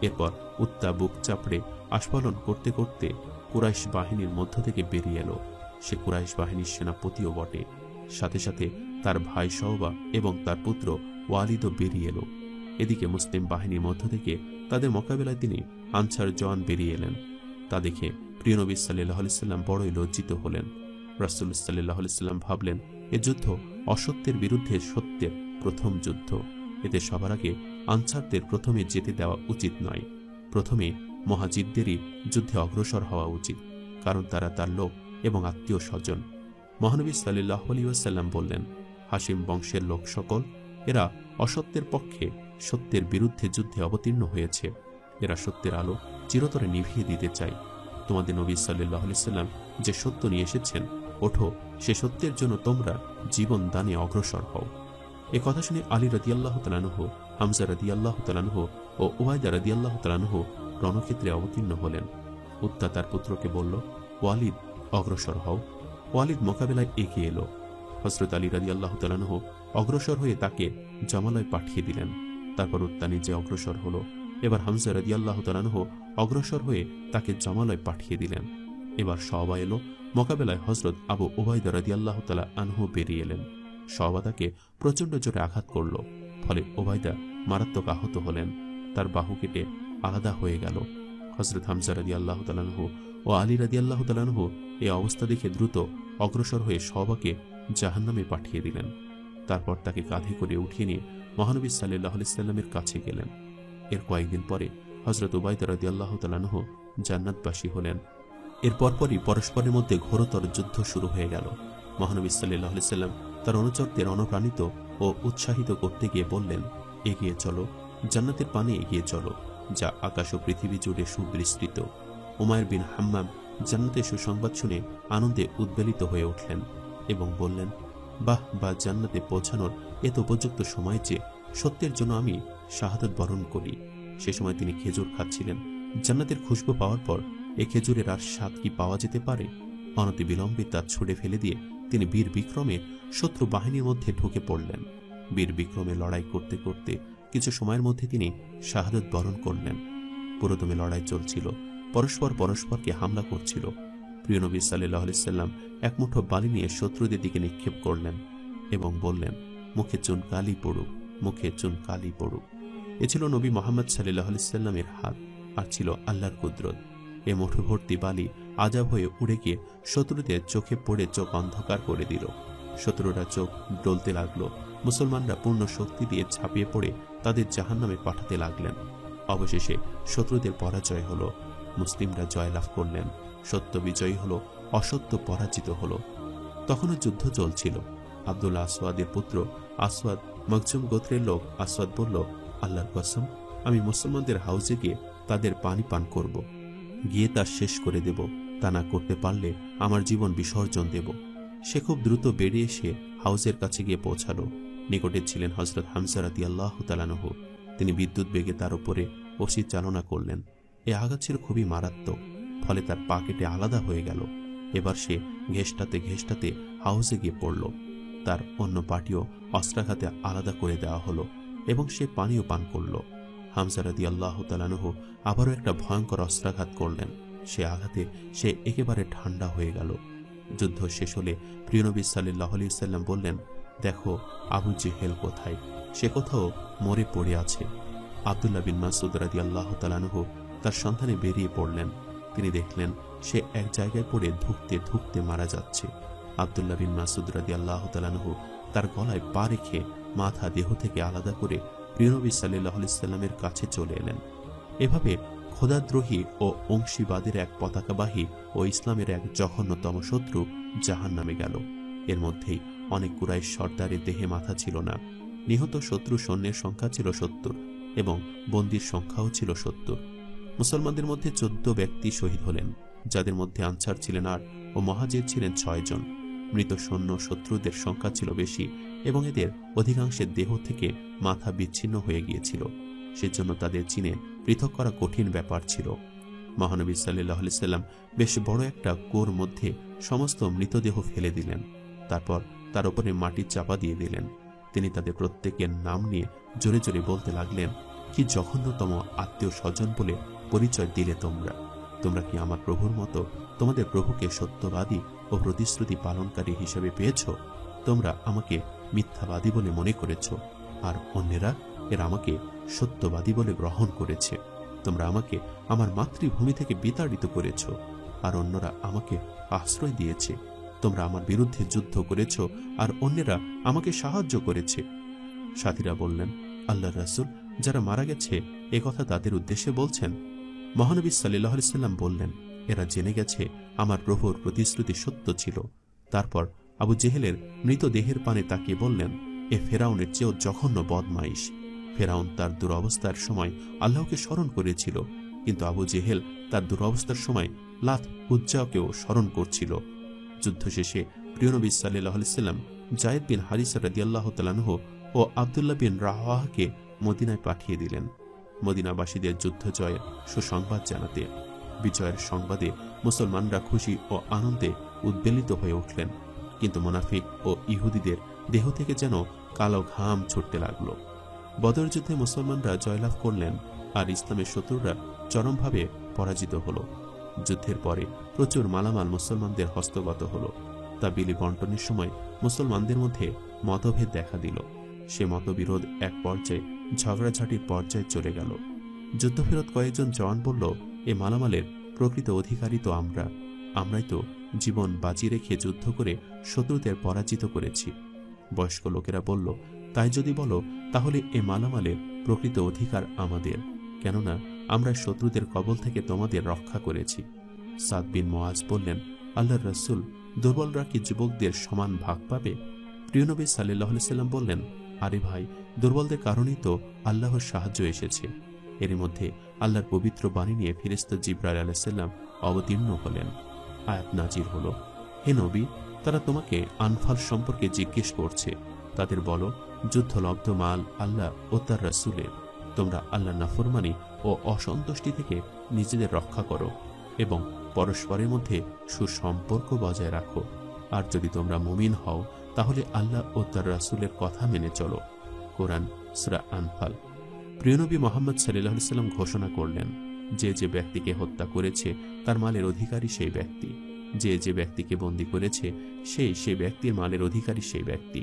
এরপর উত্তা বুক চাপড়ে আস্ফালন করতে করতে কুরাইশ বাহিনীর মধ্য থেকে বেরিয়ে এলো। সে কুরাইশ বাহিনীর সেনাপতিও বটে। সাথে সাথে তার ভাই শওবা এবং তার পুত্র ওয়ালিদও বেরিয়ে এলো। এদিকে মুসলিম বাহিনীর মধ্য থেকে তাদের মোকাবেলায় তিনি আনসার জওয়ান বেরিয়ে এলেন। তা দেখে প্রিয় নবী সাল্লাল্লাহু আলাইহি সাল্লাম বড়ই লজ্জিত হলেন। রাসূল সাল্লাল্লাহু আলাইহি সাল্লাম ভাবলেন, এ যুদ্ধ অসত্যের বিরুদ্ধে সত্যের প্রথম যুদ্ধ। এতে সবার আগে আনসারদের প্রথমে যেতে দেওয়া উচিত নয়। প্রথমে মুহাজিরদেরই যুদ্ধে অগ্রসর হওয়া উচিত, কারণ তারা তার লোক এবং আত্মীয় স্বজন। মহানবী সাল্লাল্লাহু আলাইহি ওয়াসাল্লাম বললেন, হাশিম বংশের লোক সকল, এরা অসত্যের পক্ষে সত্যের বিরুদ্ধে যুদ্ধে অবতীর্ণ হয়েছে। এরা সত্যের আলো চিরতরে নিভিয়ে দিতে চায়। তোমাদের নবী সাল্লাল্লাহু আলাইহি ওয়াসাল্লাম যে সত্য নিয়ে এসেছেন, ওঠো, সে সত্যের জন্য তোমরা জীবন দানে অগ্রসর হও। এ কথা শুনে আলী রাদিয়াল্লাহু তাআলা আনহু, হামজা রাদিয়াল্লাহু তাআলা আনহু ও উবাইদা রাদিয়াল্লাহু তাআলা আনহু রণক্ষেত্রে অবতীর্ণ হলেন। উত্তা তার পুত্রকে বলল, ওয়ালিদ, অগ্রসর হও। ওয়ালিদ মোকাবেলায় এগিয়ে এলো। হযরত আলী রাদিয়াল্লাহু তাআলা আনহু অগ্রসর হয়ে তাকে জামালয় পাঠিয়ে দিলেন। তারপর উত্তা নিজে অগ্রসর হলো। এবার হামজা রাদিয়াল্লাহু তাআলা আনহু অগ্রসর হয়ে তাকে জামালয় পাঠিয়ে দিলেন। এবার শওবা এলো। মোকাবেলায় হযরত আবু উবাইদা রাদিয়াল্লাহু তাআলা আনহু বেরিয়ে এলেন। শওবা তাকে প্রচণ্ড জোরে আঘাত করল। ফলে উবাইদা মারাত্মক আহত হলেন। তার বাহু কেটে আলাদা হয়ে গেল। হযরত হামজা রাদিয়াল্লাহু তাআলা আনহু ও আলী রাদিয়াল্লাহু তাআলা আনহু এই অবস্থা দেখে দ্রুত অগ্রসর হয়ে সবাকে জাহান্নামে পাঠিয়ে দিলেন। তারপর তাকে কাঁধে করে উঠিয়ে নিয়ে মহানবী সাল্লাল্লাহু আলাইহি সাল্লামের কাছে গেলেন। এর কয়েকদিন পরে হযরত উবাইদা রাদিয়াল্লাহু তাআলা আনহু জান্নাতবাসী হলেন। এর পরপরই পরস্পরের মধ্যে ঘোরতর যুদ্ধ শুরু হয়ে গেল। মহানবী সাল্লাল্লাহু আলাইহি সাল্লাম তার অনুচরদের অনুপ্রাণিত ও উৎসাহিত করতে গিয়ে বললেন, এগিয়ে চলো, জান্নাতের পানে এগিয়ে চলো, যা আকাশ ও পৃথিবী জুড়ে সুবিস্তৃত। উমাইর বিন হাম্মাম জান্নাতের সুসংবাদ শুনে আনন্দে উদ্বেলিত হয়ে উঠলেন এবং বললেন, বাহ বা জান্নাতে পৌঁছানোর এত উপযুক্ত সময় যে সত্যের জন্য আমি শাহাদাত বরণ করি। সে সময় তিনি খেজুর খাচ্ছিলেন। জান্নাতের খুশবু পাওয়ার পর এ খেজুরের আর স্বাদ কি পাওয়া যেতে পারে? অনতিবিলম্বে তা ছুড়ে ফেলে দিয়ে তিনি বীর বিক্রমে শত্রু বাহিনীর মধ্যে ঢুকে পড়লেন। বীর বিক্রমে লড়াই করতে করতে কিছু সময়ের মধ্যে তিনি শাহাদাত বরণ করলেন। পুরোদমে লড়াই চলছিল, পরস্পরকে হামলা করছিল। প্রিয় নবী সাল্লাল্লাহু আলাইহি সাল্লাম এক মুঠো বালি নিয়ে শত্রুদের দিকে নিক্ষেপ করলেন এবং বললেন, মুখে চুন কালি পড়ুক, মুখে চুন কালি পড়ুক। এ ছিল নবী মুহাম্মদ সাল্লাল্লাহু আলাইহি সাল্লামের হাত, আর ছিল আল্লাহর কুদরত। এ মুঠো ভর্তি বালি আজাব হয়ে উড়ে গিয়ে শত্রুদের চোখে পড়ে চোখ অন্ধকার করে দিল। শত্রুরা চোখ ডলতে লাগলো। মুসলমানরা পূর্ণ শক্তি দিয়ে ঝাঁপিয়ে পড়ে তাদের জাহান্নামে পাঠাতে লাগলেন। অবশেষে শত্রুদের পরাজয় হলো, মুসলিমরা জয়লাভ করলেন। সত্য বিজয়ী হলো, অসত্য পরাজিত হলো। তখনও যুদ্ধ চলছিল। আব্দুল্লাহ আসওয়াদের পুত্র আসওয়াদ মখজুম গোত্রের লোক আসওয়াদ বলল, আল্লাহর কসম, আমি মুসলমানদের হাউজে গিয়ে তাদের পানি পান করব, গিয়ে তা শেষ করে দেব। তা না করতে পারলে আমার জীবন বিসর্জন দেব। সে খুব দ্রুত বেরিয়ে এসে হাউজের কাছে গিয়ে পৌঁছালো। নিকটে ছিলেন হযরত হামজা রাদিয়াল্লাহু তাআলা আনহু। তিনি বিদ্যুৎ বেগে তার উপরে ওসি চালনা করলেন। এ আঘাত ছিল খুবই মারাত্মক, ফলে তার পা কেটে আলাদা হয়ে গেল। এবার সে ঘেঁষটাতে ঘেঁষটাতে হাউজে গিয়ে পড়ল। তার অন্য পাটিও অস্ত্রাঘাতে আলাদা করে দেওয়া হলো এবং সে পানিও পান করল। হামজা রাদিয়াল্লাহু তাআলা আনহু আবারও একটা ভয়ঙ্কর অস্ত্রাঘাত করলেন। সে আঘাতে সে একেবারে ঠান্ডা হয়ে গেল। যুদ্ধ শেষ হলে প্রিয় নবী সাল্লাল্লাহু আলাইহি সাল্লাম বললেন, দেখো আবু জেহেল কোথায়? সে কোথাও মরে পড়ে আছে। আব্দুল্লাহ বিন মাসউদ রাদিয়াল্লাহু তাআলা আনহু তার সন্ধানে বেরিয়ে পড়লেন। তিনি দেখলেন সে এক জায়গায় পড়ে ধুঁকতে ধুঁকতে মারা যাচ্ছে। আব্দুল্লাহ বিন মাসউদ রাদিয়াল্লাহু তাআলা আনহু তার গলায় পা রেখে মাথা দেহ থেকে আলাদা করে প্রিয় নবী সাল্লাল্লাহু আলাইহি সাল্লামের কাছে চলে এলেন। এভাবে খোদাদ্রোহী ও অংশীবাদের এক পতাকাবাহী ও ইসলামের এক জঘন্যতম শত্রু জাহান্নামে গেল। এর মধ্যেই অনেক কুরাইশ সর্দারের দেহে মাথা ছিল না। নিহত শত্রু সৈন্যের সংখ্যা ছিল ৭০ এবং বন্দীর সংখ্যাও ছিল ৭০। মুসলমানদের মধ্যে ১৪ ব্যক্তি শহীদ হলেন, যাদের মধ্যে আনসার ছিলেন ৮ ও মুহাজির ছিলেন ৬ জন। মৃত সৈন্য শত্রুদের সংখ্যা ছিল বেশি এবং এদের অধিকাংশের দেহ থেকে মাথা বিচ্ছিন্ন হয়ে গিয়েছিল। সেজন্য তাদের চিনে পৃথক করা কঠিন ব্যাপার ছিল। মহানবী সাল্লাল্লাহু আলাইহি সাল্লাম বেশ বড় একটা কুয়োর মধ্যে সমস্ত মৃতদেহ ফেলে দিলেন। তারপর তার উপরে মাটি চাপা দিয়ে দিলেন। তিনি তাদের প্রত্যেকের নাম নিয়ে জোরে জোরে বলতে লাগলেন, কি জঘন্যতম আত্মীয় স্বজন বলে পরিচয় দিলে তোমরা? তোমরা কি আমার প্রভুর মতো তোমাদের প্রভুকে সত্যবাদী ও প্রতিশ্রুতি পালনকারী হিসেবে পেয়েছ? তোমরা আমাকে মিথ্যাবাদী বলে মনে করেছ, আর অন্যেরা এরা আমাকে সত্যবাদী বলে গ্রহণ করেছে। তোমরা আমাকে আমার মাতৃভূমি থেকে বিতাড়িত করেছ, আর অন্যরা আমাকে আশ্রয় দিয়েছে। তোমরা আমার বিরুদ্ধে যুদ্ধ করেছ, আর অন্যেরা আমাকে সাহায্য করেছে। সাথীরা বললেন, আল্লাহর রাসূল, যারা মারা গেছে এ কথা তাদের উদ্দেশ্যে বলছেন? মহানবী সাল্লাল্লাহু আলাইহি সাল্লাম বললেন, এরা জেনে গেছে আমার প্রভুর প্রতিশ্রুতি সত্য ছিল। তারপর আবু জেহেলের মৃতদেহের পানে তাকিয়ে বললেন, এ ফেরাউনের চেয়েও জঘন্য বদমাইশ। ফেরাউন তার দুরবস্থার সময় আল্লাহকে স্মরণ করেছিল, কিন্তু আবু জেহেল তার দুরবস্থার সময় লাত উজ্জাকেও স্মরণ করছিল। যুদ্ধ শেষে প্রিয় নবী সাল্লাল্লাহু আলাইহি সাল্লাম যায়েদ বিন হারিসা রাদিয়াল্লাহু তাআলা আনহু ও আব্দুল্লাহ বিন রাওয়াহাকে মদিনায় পাঠিয়ে দিলেন মদিনাবাসীদের যুদ্ধ জয়ের সুসংবাদ জানাতে। বিজয়ের সংবাদে মুসলমানরা খুশি ও আনন্দে উদ্বেলিত হয়ে উঠলেন, কিন্তু মুনাফিক ও ইহুদিদের দেহ থেকে যেন কালো ঘাম ছুটতে লাগলো। বদর যুদ্ধে মুসলমানরা জয়লাভ করলেন, আর ইসলামের শত্রুরা চরমভাবে পরাজিত হল। যুদ্ধের পরে প্রচুর মালামাল মুসলমানদের হস্তগত হল। তা বিলি বন্টনের সময় মুসলমানদের মধ্যে মতভেদ দেখা দিল। সে মতবিরোধ এক পর্যায়ে ঝগড়াঝাটির পর্যায়ে চলে গেল। যুদ্ধফেরত কয়েকজন জওয়ান বলল, এ মালামালের প্রকৃত অধিকারী তো আমরাই তো জীবন বাজি রেখে যুদ্ধ করে শত্রুদের পরাজিত করেছি। বয়স্ক লোকেরা বলল, তাই যদি বলো তাহলে এ মালামালের প্রকৃত অধিকার আমাদের, কেননা আমরা শত্রুদের কবল থেকে তোমাদের রক্ষা করেছি। সাদ বিন মুআজ বললেন, আল্লাহর রাসূল, দুর্বলরা কি যুবকদের সমান ভাগ পাবে? প্রিয় নবী সাল্লাল্লাহু আলাইহি সাল্লাম বললেন, আরে ভাই, দুর্বলদের কারণেই তো আল্লাহর সাহায্য এসেছে। এর মধ্যে আল্লাহর পবিত্র বাণী নিয়ে ফেরেশতা জিবরাইল আলাইহিস সালাম অবতীর্ণ হলেন। আয়াত নাজিল হলো, হে নবী, তারা তোমাকে আনফাল সম্পর্কে জিজ্ঞেস করছে। তাদের বলো, যুদ্ধলব্ধ মাল আল্লাহ ও তার রাসূলের। তোমরা আল্লাহর নাফরমানি ও অসন্তুষ্টি থেকে নিজেদের রক্ষা করো এবং পরস্পরের মধ্যে সুসম্পর্ক বজায় রাখো। আর যদি তোমরা মুমিন হও তাহলে আল্লাহ ও তার রাসূলের কথা মেনে চলো। কোরআন সূরা আনফাল। প্রিয় নবী মুহাম্মদ সাল্লাল্লাহু আলাইহি সাল্লাম ঘোষণা করলেন, যে ব্যক্তিকে হত্যা করেছে তার মালের অধিকারী সেই ব্যক্তি, যে ব্যক্তিকে বন্দী করেছে সেই ব্যক্তির মালের অধিকারী সেই ব্যক্তি।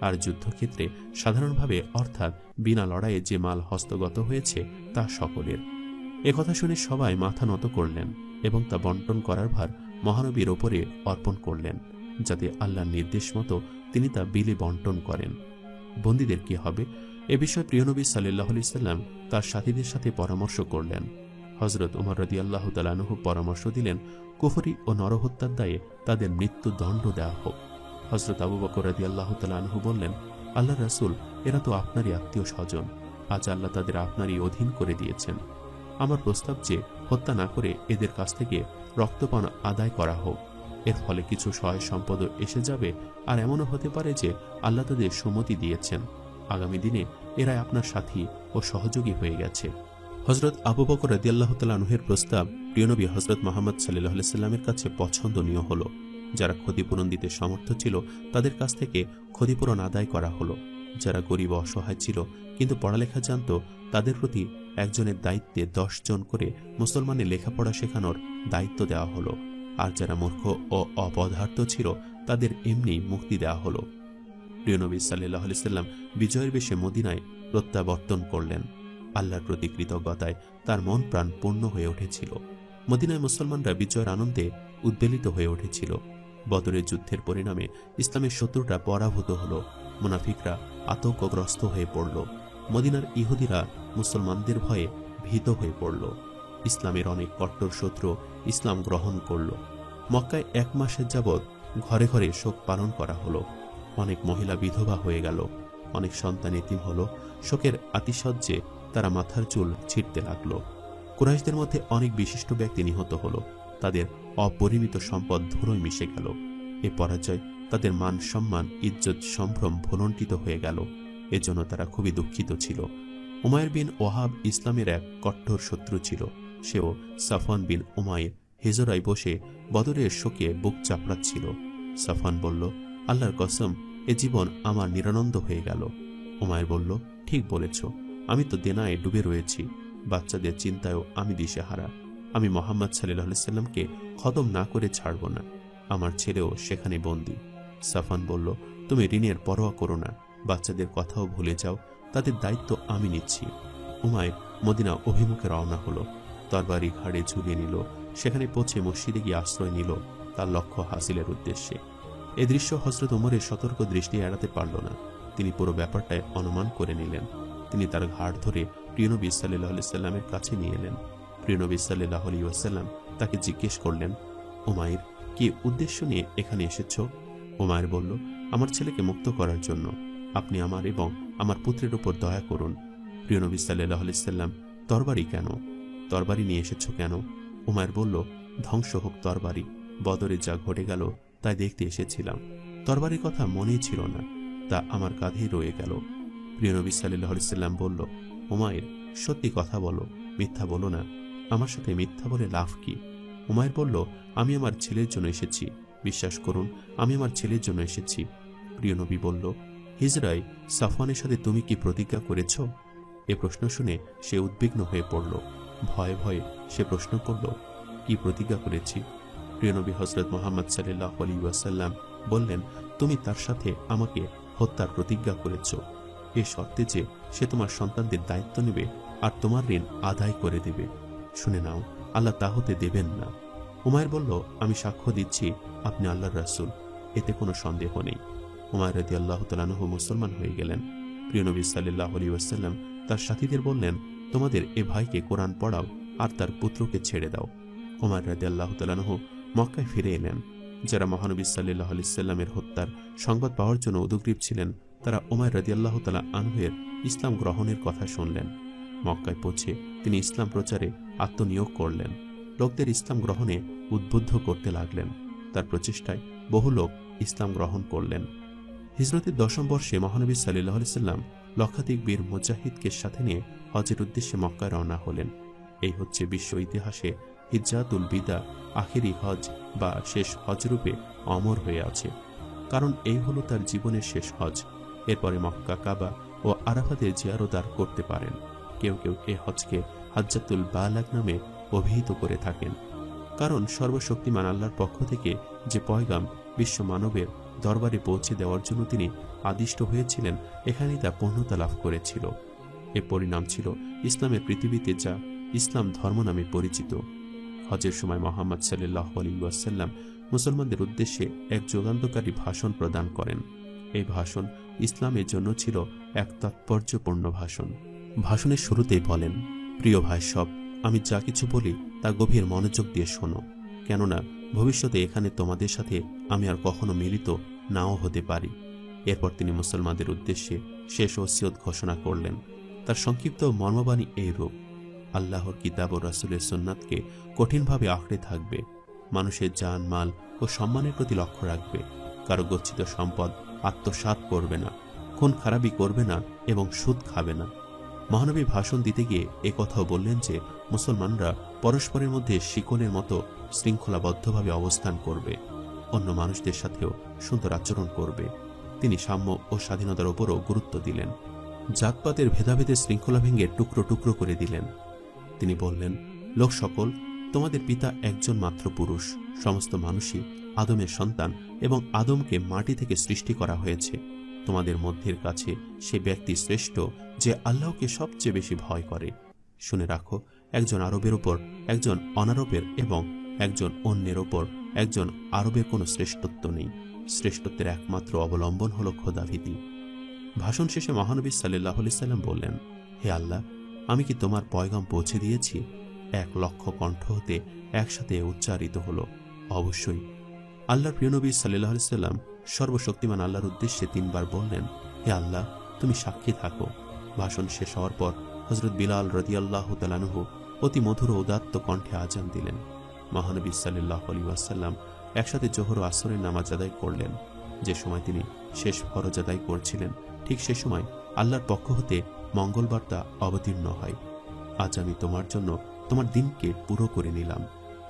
আর যুদ্ধক্ষেত্রে সাধারণভাবে অর্থাৎ বিনা লড়াইয়ে যে মাল হস্তগত হয়েছে তা সকলের। একথা শুনে সবাই মাথা নত করলেন এবং তা বন্টন করার ভার মহানবীর ওপরে অর্পণ করলেন, যাতে আল্লাহর নির্দেশ মতো তিনি তা বিলে বন্টন করেন। বন্দীদের কি হবে এ বিষয়ে প্রিয় নবী সাল্লাল্লাহু আলাইহি সাল্লাম তার সাথীদের সাথে পরামর্শ করলেন। হযরত ওমর রাদিয়াল্লাহু তাআলা আনহু পরামর্শ দিলেন, কুফরি ও নরহত্যার দায়ে তাদের মৃত্যুদণ্ড দেওয়া হোক। হযরত আবু বকর রাদিয়াল্লাহু তাআলা আনহু বললেন, আল্লাহর রাসূল, এরা তো আপনারই আত্মীয় স্বজন, আজ আল্লাহ তাদের আপনারই অধীন করে দিয়েছেন। আমার প্রস্তাব যে হত্যা না করে এদের কাছ থেকে রক্তপান আদায় করা হোক। এর ফলে কিছু সহায় সম্পদ এসে যাবে, আর এমনও হতে পারে যে আল্লাহ তাদের সম্মতি দিয়েছেন। আগামী দিনে এরাই আপনার সাথী ও সহযোগী হয়ে গেছে। হযরত আবু বকর রাদিয়াল্লাহু তাআলা আনহুর প্রস্তাব প্রিয় নবী হযরত মুহাম্মদ সাল্লাল্লাহু আলাইহি সাল্লামের কাছে পছন্দনীয় হলো। যারা ক্ষতিপূরণ দিতে সমর্থ ছিল তাদের কাছ থেকে ক্ষতিপূরণ আদায় করা হলো। যারা গরিব ও অসহায় ছিল কিন্তু পড়ালেখা জানত, তাদের প্রতি একজনের দায়িত্বে 10 জন করে মুসলমানের লেখাপড়া শেখানোর দায়িত্ব দেওয়া হলো। আর যারা মূর্খ ও অপদার্থ ছিল তাদের এমনি মুক্তি দেওয়া হলো। প্রিয় নবী সাল্লাল্লাহু আলাইহি সাল্লাম বিজয়ের বেশে মদিনায় প্রত্যাবর্তন করলেন। আল্লাহর প্রতি কৃতজ্ঞতায় তার মন প্রাণ পূর্ণ হয়ে উঠেছিল। মদিনায় মুসলমানরা বিজয়ের আনন্দে উদ্বেলিত হয়ে উঠেছিল। বদরের যুদ্ধের পরিণামে ইসলামের শত্রুরা পরাভূত হল, মুনাফিকরা আতঙ্কগ্রস্ত হয়ে পড়ল। মদিনার ইহুদিরা মুসলমানদের ভয়ে ভীত হয়ে পড়ল। ইসলামের অনেক কট্টর শত্রু ইসলাম গ্রহণ করল। মক্কায় 1 মাসের যাবৎ ঘরে ঘরে শোক পালন করা হলো। অনেক মহিলা বিধবা হয়ে গেল, অনেক সন্তান এতিম হল। শোকের আতিশয্যে তারা মাথার চুল ছিঁড়তে লাগল। কুরাইশদের মধ্যে অনেক বিশিষ্ট ব্যক্তি নিহত হল, তাদের অপরিমিত সম্পদ ধুলোয় মিশে গেল। এ পরাজয় তাদের মান সম্মান ইজ্জত সম্ভ্রম ভুলণ্ঠিত হয়ে গেল। এজন্য তারা খুবই দুঃখিত ছিল। উমাইর বিন ওয়াহাব ইসলামের এক কঠোর শত্রু ছিল। সেও সাফওয়ান বিন উমাইর হিজরায় বসে বদরের শোকে বুক চাপড়াচ্ছিল। সাফওয়ান বলল, আল্লাহর কসম, এ জীবন আমার নিরানন্দ হয়ে গেল। উমাইর বলল, ঠিক বলেছ, আমি তো দেনায় ডুবে রয়েছি, বাচ্চাদের চিন্তায়ও আমি দিশেহারা। আমি মুহাম্মদ সাল্লাল্লাহু আলাইহি সাল্লামকে খতম না করে ছাড়ব না, আমার ছেলেও সেখানে বন্দী। সাফওয়ান বলল, তুমি ঋণের পরোয়া করো না, বাচ্চাদের কথাও ভুলে যাও, তাদের দায়িত্ব আমি নিচ্ছি। উমাইর মদিনা অভিমুখে রওনা হলো, তরবারি ঘাড়ে ঝুলিয়ে নিল। সেখানে পৌঁছে মসজিদে গিয়ে আশ্রয় নিল তার লক্ষ্য হাসিলের উদ্দেশ্যে। এ দৃশ্য হযরত ওমরের সতর্ক দৃষ্টি এড়াতে পারল না। তিনি পুরো ব্যাপারটায় অনুমান করে নিলেন। তিনি তার ঘাড় ধরে প্রিয় নবী সাল্লাল্লাহু আলাইহি সাল্লামের কাছে নিয়ে এলেন। প্রিয় নবী সাল্লাল্লাহু আলাইহি ওয়াসাল্লাম তাকে জিজ্ঞেস করলেন, উমাইর, কি উদ্দেশ্য নিয়ে এখানে এসেছ? উমাইর বলল, আমার ছেলেকে মুক্ত করার জন্য। আপনি আমার এবং আমার পুত্রের উপর দয়া করুন। প্রিয় নবী সাল্লাল্লাহু আলাইহি সাল্লাম, তরবারি কেন? তরবারি নিয়ে এসেছ কেন? উমাইর বলল, ধ্বংস হোক তরবারি, বদরে যা ঘটে গেল তাই দেখতে এসেছিলাম। তরবারির কথা মনেই ছিল না, তা আমার কাঁধেই রয়ে গেল। প্রিয় নবী সাল্লাল্লাহু আলাইহি সাল্লাম বলল, উমাইর, সত্যি কথা বলো, মিথ্যা বলো না। আমার সাথে মিথ্যা বলে লাভ কি? উমাইর বলল, আমি আমার ছেলের জন্য এসেছি, বিশ্বাস করুন, আমি আমার ছেলের জন্য এসেছি। প্রিয় নবী বলল, হিজরায় সাফওয়ানের সাথে তুমি কি প্রতিজ্ঞা করেছ? এ প্রশ্ন শুনে সে উদ্বিগ্ন হয়ে পড়ল। ভয়ে ভয়ে সে প্রশ্ন করল, কি প্রতিজ্ঞা করেছি? প্রিয় নবী হযরত মুহাম্মদ সাল্লাল্লাহু আলাইহি ওয়াসাল্লাম বললেন, তুমি তার সাথে আমাকে হত্যার প্রতিজ্ঞা করেছ, এ শর্তে যে সে তোমার সন্তানদের দায়িত্ব নেবে আর তোমার ঋণ আদায় করে দেবে। শুনে নাও, আল্লাহ তা হতে দেবেন না। উমায়ের বলল, আমি সাক্ষ্য দিচ্ছি আপনি আল্লাহর রাসূল, এতে কোনো সন্দেহ নেই। উমায়ের রাদিয়াল্লাহু তাআলা আনহু মুসলমান হয়ে গেলেন। প্রিয় নবী সাল্লাল্লাহু আলাইহি ওয়াসাল্লাম তার সাথীদের বললেন, তোমাদের এ ভাইকে কোরআন পড়াও আর তার পুত্রকে ছেড়ে দাও। উমায়ের রাদিয়াল্লাহু তাআলা আনহু মক্কায় ফিরে এলেন। যারা মহানবী সাল্লাল্লাহু আলাইহি সাল্লামের হত্যার সংবাদ পাওয়ার জন্য উদগ্রীব ছিলেন, তারা উমায়ের রাদিয়াল্লাহু তাআলা আনহুর ইসলাম গ্রহণের কথা শুনলেন। মক্কায় পৌঁছে তিনি ইসলাম প্রচারে আত্মনিয়োগ করলেন। লোকদের ইসলাম গ্রহণে উদ্বুদ্ধ করতে লাগলেন। তার প্রচেষ্টায় বহু লোক ইসলাম গ্রহণ করলেন। হিজরতের 10ম বর্ষে মহানবী সাল্লাল্লাহু আলাইহি সাল্লাম লক্ষাধিক বীর মুজাহিদকে সাথে নিয়ে হজের উদ্দেশ্যে মক্কায় রওনা হলেন। এই হচ্ছে বিশ্ব ইতিহাসে হিজ্জাতুল বিদা, আখিরি হজ বা শেষ হজ রূপে অমর হয়ে আছে। কারণ এই হলো তার জীবনের শেষ হজ। এরপরে মক্কা, কাবা ও আরাফাতের জিয়ারত আর করতে পারেন। কেউ কেউ এ হজকে হাজ্জাতুল বালাগ নামে অভিহিত করে থাকেন। কারণ সর্বশক্তিমান আল্লাহর পক্ষ থেকে যে পয়গাম বিশ্ব মানবের দরবারে পৌঁছে দেওয়ার জন্য তিনি আদিষ্ট হয়েছিলেন, এখানেই তা পূর্ণতা লাভ করেছিল। এর পরিণাম ছিল ইসলামের পৃথিবীতে যা ইসলাম ধর্ম নামে পরিচিত। হজের সময় মুহাম্মদ সাল্লাল্লাহু আলাইহি ওয়াসাল্লাম মুসলমানদের উদ্দেশ্যে এক যুগান্তকারী ভাষণ প্রদান করেন। এই ভাষণ ইসলামের জন্য ছিল এক তাৎপর্যপূর্ণ ভাষণ। ভাষণের শুরুতেই বলেন, প্রিয় ভাই সব, আমি যা কিছু বলি তা গভীর মনোযোগ দিয়ে শোনো, কেননা ভবিষ্যতে এখানে তোমাদের সাথে আমি আর কখনো মিলিত নাও হতে পারি। এরপর তিনি মুসলমানদের উদ্দেশ্যে শেষ ওসিয়ত ঘোষণা করলেন। তার সংক্ষিপ্ত মর্মবাণী এইরূপ: আল্লাহর কিতাব ও রাসূলের সুন্নাতকে কঠিনভাবে আঁকড়ে থাকবে, মানুষের জান, মাল ও সম্মানের প্রতি লক্ষ্য রাখবে, কারো গচ্ছিত সম্পদ আত্মসাৎ করবে না, খুন খারাপি করবে না এবং সুদ খাবে না। মহানবী ভাষণ দিতে গিয়ে একথাও বললেন যে মুসলমানরা পরস্পরের মধ্যে শিকলের মতো শৃঙ্খলাবদ্ধভাবে অবস্থান করবে, অন্য মানুষদের সাথেও সুন্দর আচরণ করবে। তিনি সাম্য ও স্বাধীনতার উপরও গুরুত্ব দিলেন। জাতপাতের ভেদাভেদের শৃঙ্খলা ভেঙে টুকরো টুকরো করে দিলেন। তিনি বললেন, লোক সকল, তোমাদের পিতা একজন মাত্র পুরুষ, সমস্ত মানুষই আদমের সন্তান এবং আদমকে মাটি থেকে সৃষ্টি করা হয়েছে। তোমাদের মধ্যের কাছে সে ব্যক্তি শ্রেষ্ঠ যে আল্লাহকে সবচেয়ে বেশি ভয় করে। শুনে রাখো, একজন আরবের ওপর একজন অনারবের এবং একজন অন্যের ওপর একজন আরবের কোনো শ্রেষ্ঠত্ব নেই। শ্রেষ্ঠত্বের একমাত্র অবলম্বন হল খোদাভীতি। ভাষণ শেষে মহানবী সাল্লাল্লাহু আলাইহি সাল্লাম বললেন, হে আল্লাহ, আমি কি তোমার পয়গাম পৌঁছে দিয়েছি? 1,00,000 কণ্ঠ হতে একসাথে উচ্চারিত হল, অবশ্যই। আল্লাহর প্রিয় নবী সাল্লাল্লাহু আলাইহি সাল্লাম সর্বশক্তিমান আল্লাহর উদ্দেশ্যে 3 বার বললেন, হে আল্লাহ, তুমি সাক্ষী থাকো। ভাষণ শেষ হওয়ার পর হযরত বিলাল রাদিয়াল্লাহু তাআলা আনহু অতি মধুর ও উদাত্ত কণ্ঠে আজান দিলেন। মহানবী সাল্লাল্লাহু আলাইহি ওয়াসাল্লাম একসাথে জোহর ও আসরের নামাজ আদায় করলেন। যে সময় তিনি শেষ ফরজ আদায় করছিলেন, ঠিক সে সময় আল্লাহর পক্ষ হতে মঙ্গলবার্তা অবতীর্ণ হয়। আজ আমি তোমার জন্য তোমার দিনকে পুরো করে নিলাম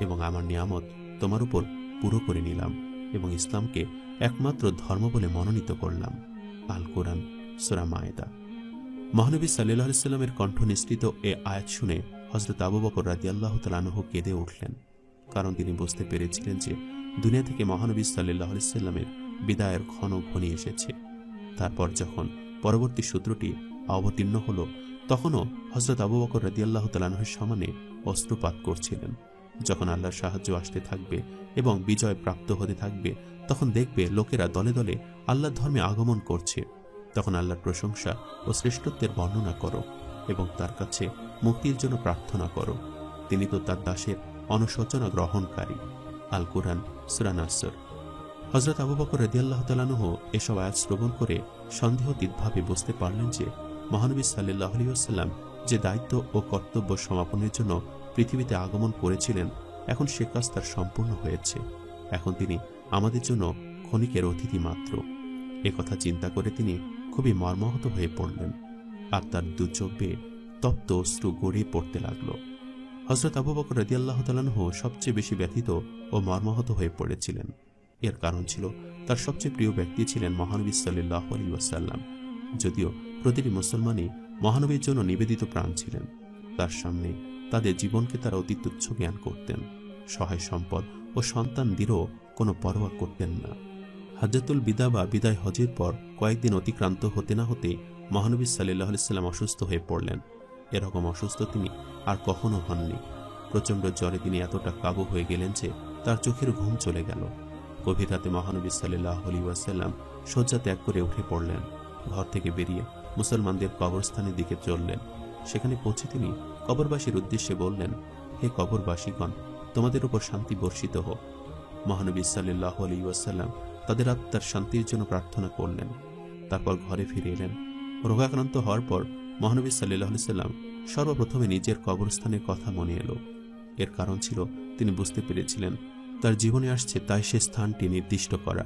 এবং আমার নিয়ামত তোমার উপর পুরো করে নিলাম এবং ইসলামকে একমাত্র ধর্ম বলে মনোনীত করলাম। আল কোরআন, সূরা মায়েদা। মহানবী সাল্লাল্লাহু আলাইহি সাল্লামের কণ্ঠ নিঃসৃত এ আয়াত শুনে হযরত আবু বকর রাদিয়াল্লাহু তাআলা আনহু কেঁদে উঠলেন। কারণ তিনি বুঝতে পেরেছিলেন যে দুনিয়া থেকে মহানবী সাল্লাল্লাহু আলাইহি সাল্লামের বিদায়ের ক্ষণ ঘনিয়ে এসেছে। তারপর যখন পরবর্তী সূত্রটি অবতীর্ণ হল, তখনও হযরত আবু বকর রাদিয়াল্লাহু তাআলা আনহুর সামনে অস্ত্রপাত করছিলেন। যখন আল্লাহর সাহায্য আসতে থাকবে এবং বিজয় প্রাপ্ত হতে থাকবে, তখন দেখবে লোকেরা দলে দলে আল্লাহর ধর্মে আগমন করছে। তখন আল্লাহর প্রশংসা ও শ্রেষ্ঠত্বের বর্ণনা করো এবং তার কাছে মুক্তির জন্য প্রার্থনা করো। তিনি তো তার দাসের অনুশোচনা গ্রহণকারী। আল কোরআন, সূরা নাসর। হযরত আবু বকর রাদিয়াল্লাহু তাআলা আনহু এসব আয়াত শ্রবণ করে সন্দেহতীতভাবে বুঝতে পারলেন যে মহানবী সাল্লাল্লাহু আলাইহি ওয়াসাল্লাম যে দায়িত্ব ও কর্তব্য সমাপনের জন্য পৃথিবীতে আগমন করেছিলেন, এখন সে কাজ তার সম্পূর্ণ হয়েছে। এখন তিনি আমাদের জন্য ক্ষণিকের অতিথি মাত্র। একথা চিন্তা করে তিনি খুবই মর্মাহত হয়ে পড়লেন, আর তার দু চোখ বেয়ে তপ্ত অশ্রু গড়িয়ে পড়তে লাগল। হযরত আবু বকর রাদিয়াল্লাহু তাআলা আনহু সবচেয়ে বেশি ব্যথিত ও মর্মাহত হয়ে পড়েছিলেন। এর কারণ ছিল তার সবচেয়ে প্রিয় ব্যক্তি ছিলেন মহানবী সাল্লাল্লাহু আলাইহি ওয়াসাল্লাম। যদিও প্রতিটি মুসলমানই মহানবীর জন্য নিবেদিত প্রাণ ছিলেন, তার সামনে তাদের জীবনকে তারা অতি তুচ্ছ জ্ঞান করতেন। সহায় সম্পদ ও সন্তানদেরও কোনো পরোয়া করতেন না। হাজ্জাতুল বিদা বা বিদায় হজের পর কয়েকদিন অতিক্রান্ত হতে না হতে মহানবী সাল্লাল্লাহু আলাইহি সাল্লাম অসুস্থ হয়ে পড়লেন। এরকম অসুস্থ তিনি আর কখনো হননি। প্রচণ্ড জ্বরে তিনি এতটা কাবু হয়ে গেলেন যে তার চোখের ঘুম চলে গেল। গভীর রাতে মহানবী সাল্লাল্লাহু আলাইহি ওয়াসাল্লাম শয্যা ত্যাগ করে উঠে পড়লেন। ঘর থেকে বেরিয়ে মুসলমানদের কবরস্থানের দিকে চললেন। সেখানে পৌঁছে তিনি কবরবাসীর উদ্দেশ্যে বললেন, হে কবরবাসীগণ, তোমাদের উপর শান্তি বর্ষিত হোক। মহানবী সাল্লাল্লাহু আলাইহি ওয়াসাল্লাম তাদের আত্মার শান্তির জন্য প্রার্থনা করলেন। তারপর ঘরে ফিরে এলেন। রোগাক্রান্ত হওয়ার পর মহানবী সাল্লাল্লাহু আলাইহি ওয়াসাল্লাম সর্বপ্রথমে নিজের কবরস্থানের কথা মনে এলো। এর কারণ ছিল তিনি বুঝতে পেরেছিলেন তার জীবনে আসছে তাই সে স্থানটি নির্দিষ্ট করা।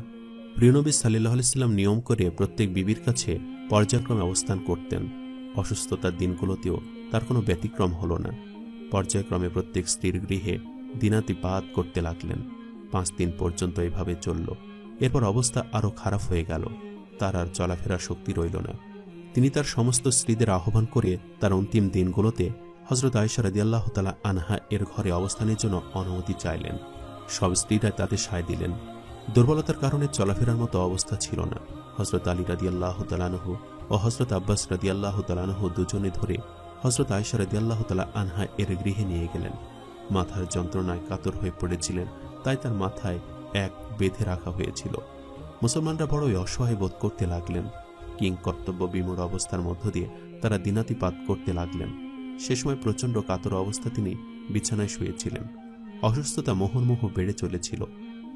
প্রিয়নবী সাল্লাল্লাহু আলাইহি ওয়াসাল্লাম নিয়ম করে প্রত্যেক বিবির কাছে পর্যায়ক্রমে অবস্থান করতেন। অসুস্থতার দিনগুলোতেও তার কোনো ব্যতিক্রম হল না। পর্যায়ক্রমে প্রত্যেক স্ত্রীর গৃহে দিনাতিপাত করতে লাগলেন। 5 দিন পর্যন্ত এভাবে চলল। এরপর অবস্থা আরও খারাপ হয়ে গেল। তার আর চলাফেরার শক্তি রইল না। তিনি তার সমস্ত স্ত্রীদের আহ্বান করে তার অন্তিম দিনগুলোতে হযরত আয়েশা রাদিয়াল্লাহু তাআলা আনহা এর ঘরে অবস্থানের জন্য অনুমতি চাইলেন। সব স্ত্রীরা তাতে সায় দিলেন। দুর্বলতার কারণে চলাফেরার মতো অবস্থা ছিল না। হযরত আলী রাদিয়াল্লাহু তাআলা আনহু ও হযরত আব্বাস রাদিয়াল্লাহু তাআলা আনহু দুজনে ধরে হযরত আয়েশা রাদিয়াল্লাহু তাআলা আনহা এর গৃহে নিয়ে গেলেন। মাথার যন্ত্রণায় কাতর হয়ে পড়েছিলেন, তাই তার মাথায় এক বেঁধে রাখা হয়েছিল। মুসলমানরা বড়ই অসহায় বোধ করতে লাগলেন। কিং কর্তব্য বিমূঢ় অবস্থার মধ্য দিয়ে তারা দিনাতিপাত করতে লাগলেন। সে সময় প্রচণ্ড কাতর অবস্থা তিনি বিছানায় শুয়েছিলেন। অসুস্থতা মুহুর্মুহু বেড়ে চলেছিল।